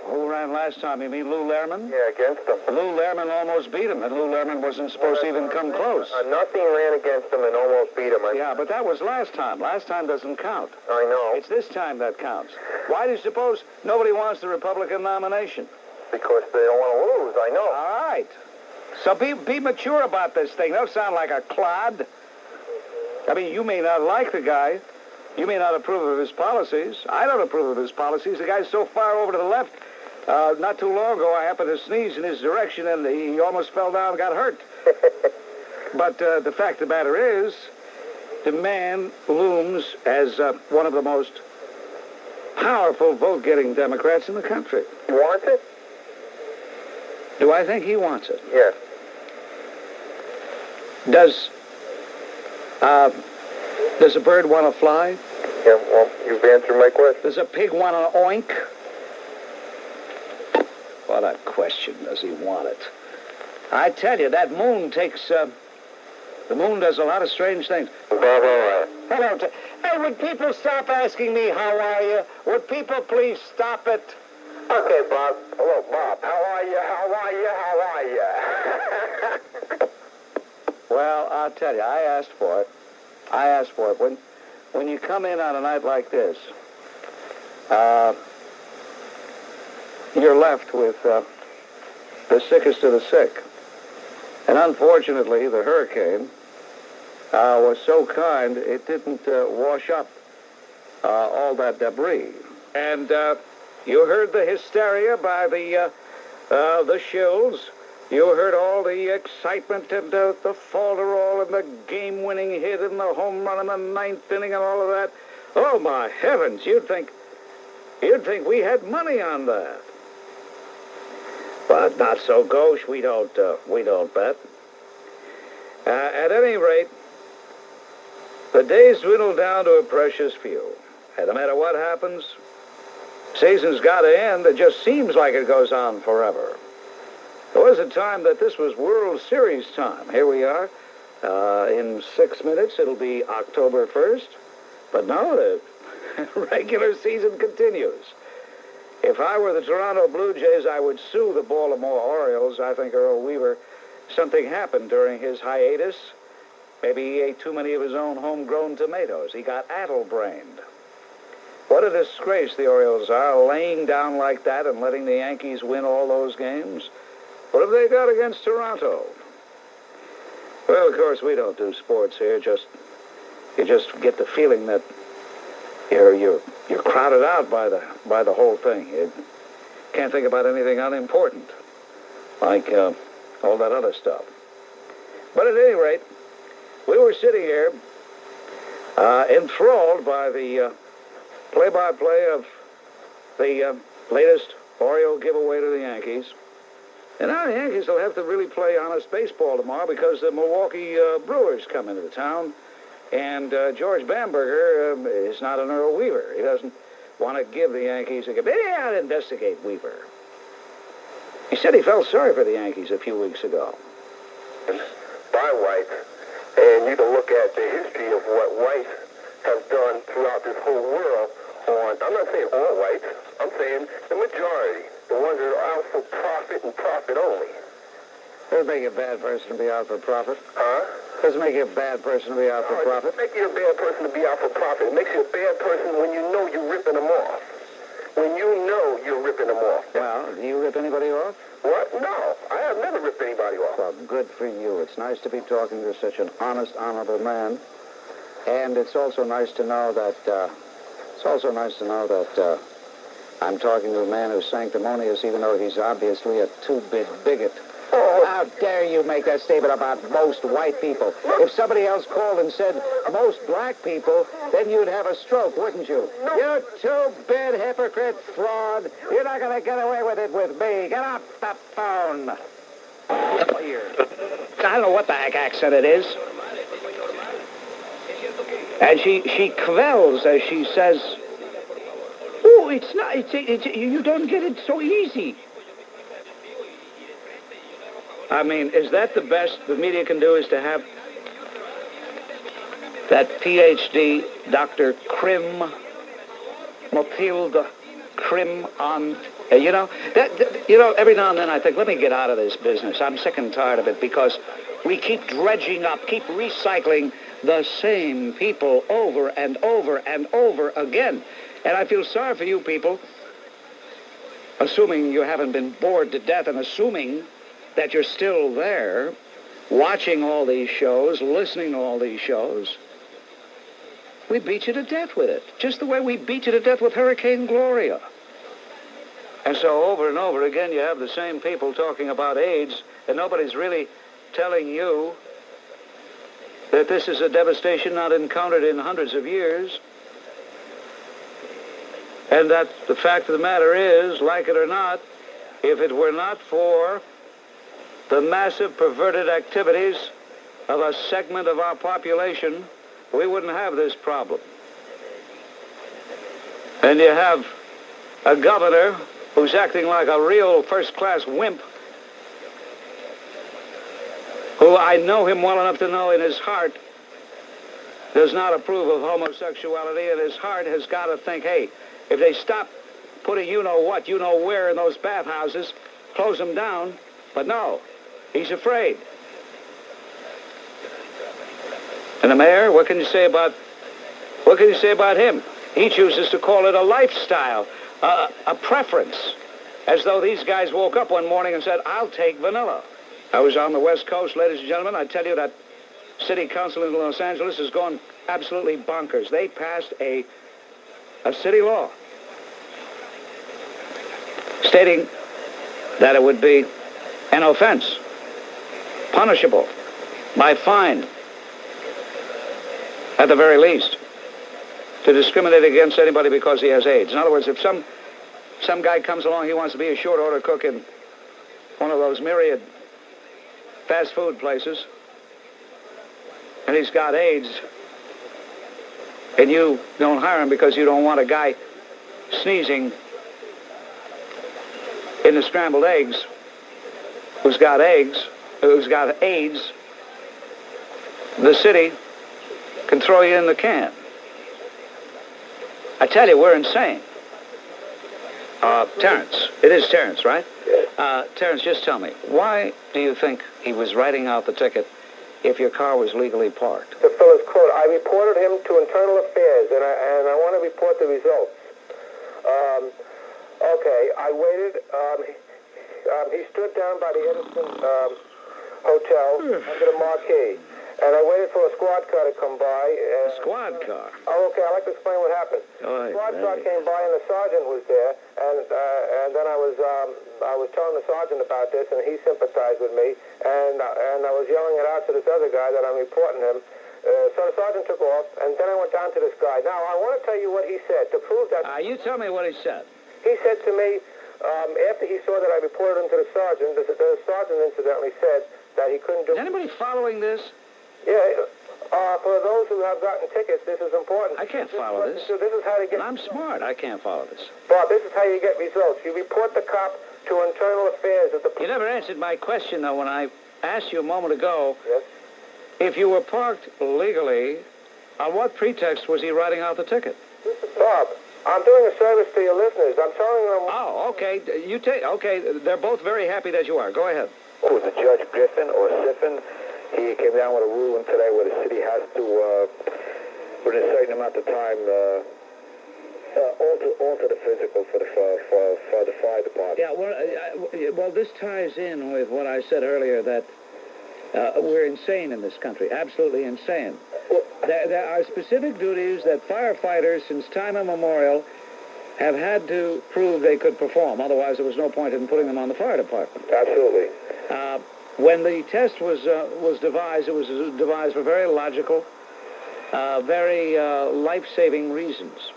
S1: Who ran last time? You mean Lou Lehrman?
S7: Yeah, against him.
S1: Lou Lehrman almost beat him, and Lou Lehrman wasn't supposed to even come close.
S7: Nothing ran against him and almost beat him.
S1: Yeah, but that was last time. Last time doesn't count.
S7: I know.
S1: It's this time that counts. Why do you suppose nobody wants the Republican nomination?
S7: Because they don't want to lose, I know.
S1: All right. So be mature about this thing. Don't sound like a clod. I mean, you may not like the guy. You may not approve of his policies. I don't approve of his policies. The guy's so far over to the left. Not too long ago, I happened to sneeze in his direction, and he almost fell down and got hurt. But the fact of the matter is, the man looms as one of the most powerful vote-getting Democrats in the country.
S7: He wants it?
S1: Do I think he wants it?
S7: Yes.
S1: Does a bird want to fly?
S7: Yeah, well, you've answered my question.
S1: Does a pig want to oink? What a question. Does he want it? I tell you, that moon takes... the moon does a lot of strange things. Hello. Hey, would people stop asking me, how are you? Would people please stop it?
S7: Okay, Bob. Hello, Bob. How are you? How are you? How are you?
S1: Well, I'll tell you, I asked for it. When you come in on a night like this, you're left with the sickest of the sick. And unfortunately, the hurricane was so kind, it didn't wash up all that debris. And you heard the hysteria by the shills. You heard all the excitement and the falderall and the game-winning hit and the home run in the ninth inning and all of that. Oh, my heavens, you'd think we had money on that. But not so gauche. We don't bet. At any rate, the days dwindle down to a precious few. And no matter what happens, season's got to end. It just seems like it goes on forever. There was a time that this was World Series time. Here we are. In 6 minutes, it'll be October 1st. But no, the regular season continues. If I were the Toronto Blue Jays, I would sue the Baltimore Orioles. I think Earl Weaver, something happened during his hiatus. Maybe he ate too many of his own homegrown tomatoes. He got addle-brained. What a disgrace the Orioles are, laying down like that and letting the Yankees win all those games. What have they got against Toronto? Well, of course, we don't do sports here. You just get the feeling that you're crowded out by the whole thing. You can't think about anything unimportant, like all that other stuff. But at any rate, we were sitting here enthralled by the play-by-play of the latest Oriole giveaway to the Yankees. And now the Yankees will have to really play honest baseball tomorrow because the Milwaukee Brewers come into town. And George Bamberger is not an Earl Weaver. He doesn't want to give the Yankees a give. Maybe I'll investigate Weaver. He said he felt sorry for the Yankees a few weeks ago.
S7: By whites, and you can look at the history of what whites have done throughout this whole world I'm not saying all whites, I'm saying the majority, the ones that are out for profit and profit only.
S1: Doesn't make you a bad person to be out for profit.
S7: Huh?
S1: Doesn't make you a bad person to be out for profit.
S7: It doesn't make you a bad person to be out for profit. It makes you a bad person when you know you're ripping them off. When you know you're ripping them off.
S1: Well, do you rip anybody off?
S7: What? No. I have never ripped anybody off.
S1: Well, good for you. It's nice to be talking to such an honest, honorable man. And it's also nice to know that, I'm talking to a man who's sanctimonious, even though he's obviously a two-bit bigot.
S7: Oh,
S1: How dare you make that statement about most white people? If somebody else called and said most black people, then you'd have a stroke, wouldn't you? You two-bit hypocrite fraud. You're not going to get away with it with me. Get off the phone. Weir. I don't know what the heck accent it is. And she quells as she says, "Oh, it's not. You don't get it so easy." I mean, is that the best the media can do? Is to have that PhD, Dr. Krim, Mathilda Krim on. You know, every now and then I think, let me get out of this business. I'm sick and tired of it because we keep dredging up, keep recycling the same people over and over and over again. And I feel sorry for you people, assuming you haven't been bored to death and assuming that you're still there, watching all these shows, listening to all these shows. We beat you to death with it, just the way we beat you to death with Hurricane Gloria. And so over and over again, you have the same people talking about AIDS, and nobody's really telling you that this is a devastation not encountered in hundreds of years, and that the fact of the matter is, like it or not, if it were not for the massive perverted activities of a segment of our population, we wouldn't have this problem. And you have a governor who's acting like a real first-class wimp, who I know him well enough to know in his heart does not approve of homosexuality, and his heart has got to think, hey, if they stop putting you-know-what, you-know-where in those bathhouses, close them down. But no, he's afraid. And the mayor, what can you say about him? He chooses to call it a lifestyle, a preference, as though these guys woke up one morning and said, I'll take vanilla. I was on the West Coast, ladies and gentlemen. I tell you that city council in Los Angeles has gone absolutely bonkers. They passed a city law stating that it would be an offense, punishable by fine, at the very least, to discriminate against anybody because he has AIDS. In other words, if some guy comes along, he wants to be a short order cook in one of those myriad fast food places, and he's got AIDS, and you don't hire him because you don't want a guy sneezing in the scrambled eggs who's got AIDS, the city can throw you in the can. I tell you, we're insane. Terrence, it is Terrence, right? Terrence, just tell me, why do you think he was writing out the ticket if your car was legally parked?
S7: To fill his quote, I reported him to Internal Affairs, and I want to report the results. Okay, I waited. He stood down by the Edison Hotel under the marquee, and I waited for a squad car to come by.
S1: A squad car?
S7: Oh, okay, I'd like to explain what happened. The squad car came by, and the sergeant was there, and then I was telling the sergeant about this, and he sympathized with me, and I was yelling it out to this other guy that I'm reporting him. So the sergeant took off, and then I went down to this guy. Now, I want to tell you what he said to prove that...
S1: You tell me what he said.
S7: He said to me, after he saw that I reported him to the sergeant, the sergeant incidentally said that he couldn't do...
S1: Is anybody following this?
S7: Yeah, for those who have gotten tickets, this is important.
S1: I can't follow this.
S7: This is how to get...
S1: I'm smart. I can't follow this.
S7: Bob, this is how you get results. You report the cop to Internal Affairs at the...
S1: You never answered my question, though, when I asked you a moment ago.
S7: Yes?
S1: If you were parked legally, on what pretext was he writing out the ticket?
S7: Bob, I'm doing a service to your listeners. I'm telling them...
S1: Oh, okay. Okay, they're both very happy that you are. Go ahead.
S7: It was a Judge Griffin or Siffin. He came down with a ruling today where the city has to, within a certain amount of time, alter the physical for the fire department.
S1: Yeah, well, this ties in with what I said earlier, that we're insane in this country, absolutely insane. There are specific duties that firefighters, since time immemorial, have had to prove they could perform. Otherwise, there was no point in putting them on the fire department.
S7: Absolutely.
S1: When the test was devised, it was devised for very logical, very life-saving reasons.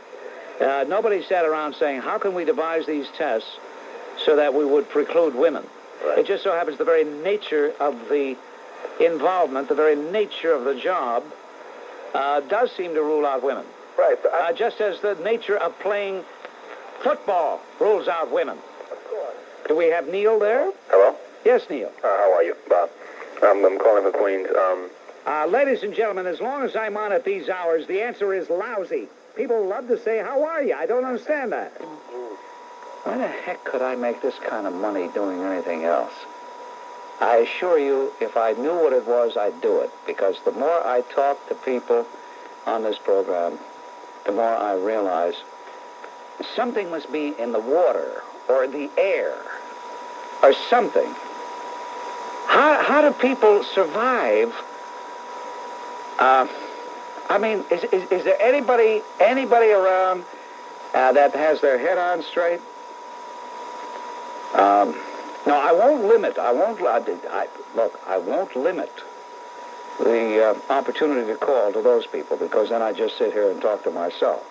S1: Nobody sat around saying, how can we devise these tests so that we would preclude women?
S2: Right.
S1: It just so happens the very nature of the involvement, the very nature of the job, does seem to rule out women.
S2: Right.
S1: Just as the nature of playing football rules out women.
S2: Of course.
S1: Do we have Neil there?
S7: Hello?
S1: Yes, Neil.
S7: How are you, Bob? I'm calling from Queens.
S1: Ladies and gentlemen, as long as I'm on at these hours, the answer is lousy. People love to say, how are you? I don't understand that. Why the heck could I make this kind of money doing anything else? I assure you, if I knew what it was, I'd do it. Because the more I talk to people on this program, the more I realize something must be in the water or the air or something. How do people survive? I mean, is there anybody around that has their head on straight? No, I won't limit. I won't limit the opportunity to call to those people, because then I just sit here and talk to myself.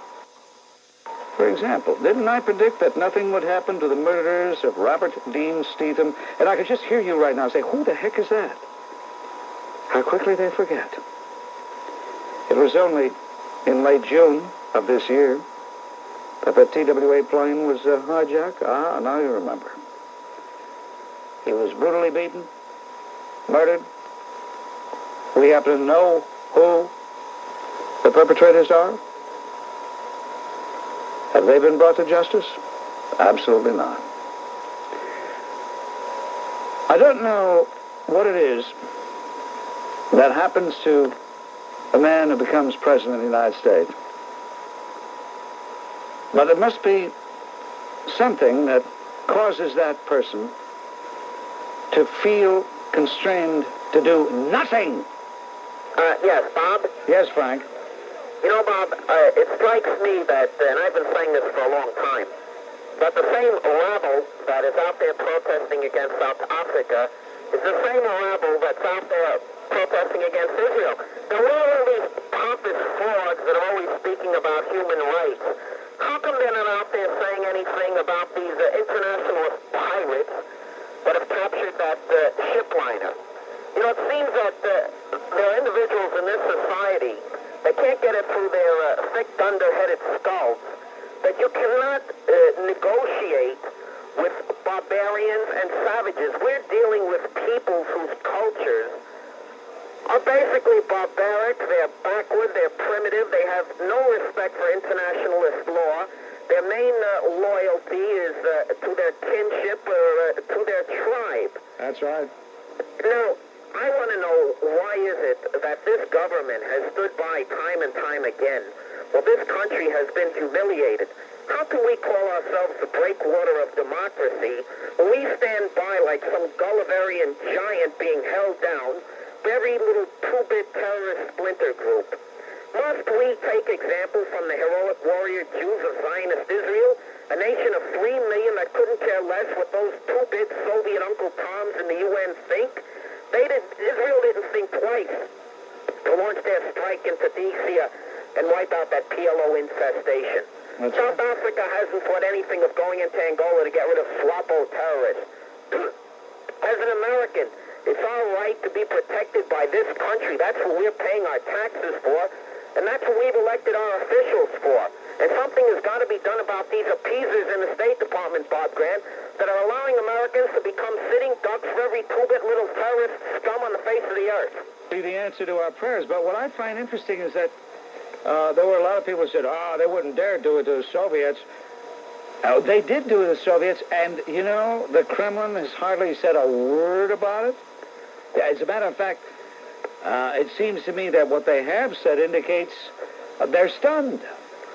S1: For example, didn't I predict that nothing would happen to the murderers of Robert Dean Stephen? And I could just hear you right now say, who the heck is that? How quickly they forget. It was only in late June of this year that the TWA plane was hijacked. Now you remember. He was brutally beaten, murdered. We happen to know who the perpetrators are. Have they been brought to justice? Absolutely not. I don't know what it is that happens to a man who becomes president of the United States, but it must be something that causes that person to feel constrained to do nothing.
S6: Yes, Bob?
S1: Yes, Frank.
S6: You know, Bob, it strikes me that, and I've been saying this for a long time, that the same rabble that is out there protesting against South Africa is the same rabble that's out there protesting against Israel. Now, where are all these pompous frauds that are always speaking about human rights? How come they're not out there saying anything about these internationalist pirates that have captured that ship liner? You know, it seems that there are individuals in this society that can't get it through their thick, thunder-headed skulls that you cannot negotiate with barbarians and savages. We're dealing with people whose cultures are basically barbaric, they're backward, they're primitive, they have no respect for internationalist law. Their main loyalty is to their kinship or to their tribe.
S1: That's right.
S6: Now, I want to know, why is it that this government has stood by time and time again? Well, this country has been humiliated. How can we call ourselves the breakwater of democracy when we stand by like some Gulliverian giant being held down by every little two-bit terrorist splinter group? Must we take example from the heroic warrior Jews of Zionist Israel, a nation of 3 million that couldn't care less what those two-bit Soviet Uncle Toms in the UN think? Israel didn't think twice to launch their strike into D.C. and wipe out that PLO infestation. South Africa hasn't thought anything of going into Angola to get rid of SWAPO terrorists. As an American, it's our right to be protected by this country. That's what we're paying our taxes for, and that's what we've elected our officials for. And something has got to be done about these appeasers in the State Department, Bob Grant, that are allowing Americans to become sitting ducks for every two-bit little terrorist scum on the face of the earth.
S1: Be the answer to our prayers. But what I find interesting is that there were a lot of people who said, they wouldn't dare do it to the Soviets. They did do it to the Soviets, and, you know, the Kremlin has hardly said a word about it. As a matter of fact, it seems to me that what they have said indicates they're stunned.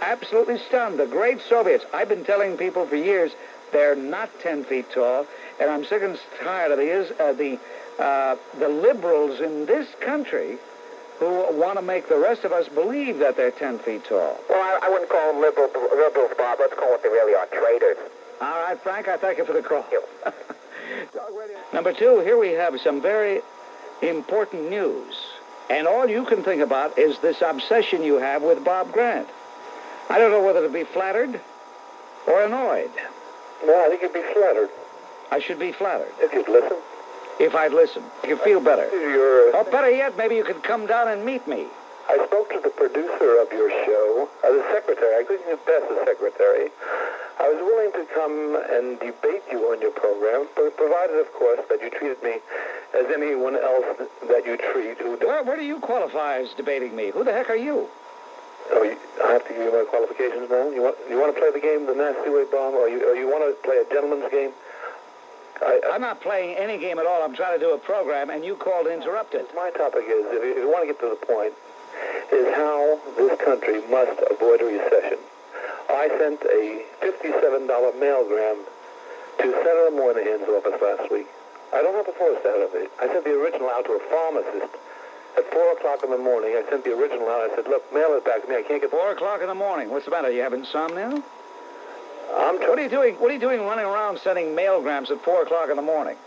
S1: Absolutely stunned. The great Soviets. I've been telling people for years they're not 10 feet tall, and I'm sick and tired of the liberals in this country who want to make the rest of us believe that they're 10 feet tall.
S6: Well, I wouldn't call them liberals, Bob. Let's call them what they really are, traitors.
S1: All right, Frank, I thank you for the call.
S6: Thank you.
S1: Number 2, here we have some very important news. And all you can think about is this obsession you have with Bob Grant. I don't know whether to be flattered or annoyed.
S7: No, I think you'd be flattered.
S1: I should be flattered.
S7: If you'd listen.
S1: If I'd listen. You feel better.
S7: You're,
S1: Or better yet, maybe you could come down and meet me.
S7: I spoke to the producer of your show, the secretary. I couldn't get past the secretary. I was willing to come and debate you on your program, but provided, of course, that you treated me as anyone else that you treat.
S1: Where do you qualify as debating me? Who the heck are you?
S7: Oh, I have to give you my qualifications now? You want to play the game the nasty way, Bob, or you want to play a gentleman's game?
S1: I'm not playing any game at all. I'm trying to do a program, and you called to interrupt it.
S7: My topic is, if you want to get to the point, is how this country must avoid a recession. I sent a $57 mailgram to Senator Moynihan's office last week. I don't have a post out of it. I sent the original out to a pharmacist at 4 o'clock in the morning. I sent the original out. I said, look, mail it back to me. I can't get...
S1: 4 o'clock in the morning. What's the matter? You have insomnia? What are you doing? What are you doing running around sending mailgrams at 4 o'clock in the morning?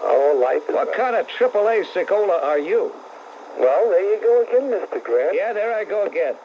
S7: Oh, life is...
S1: What kind of AAA sickola are you?
S7: Well, there you go again, Mr. Grant.
S1: Yeah, there I go again.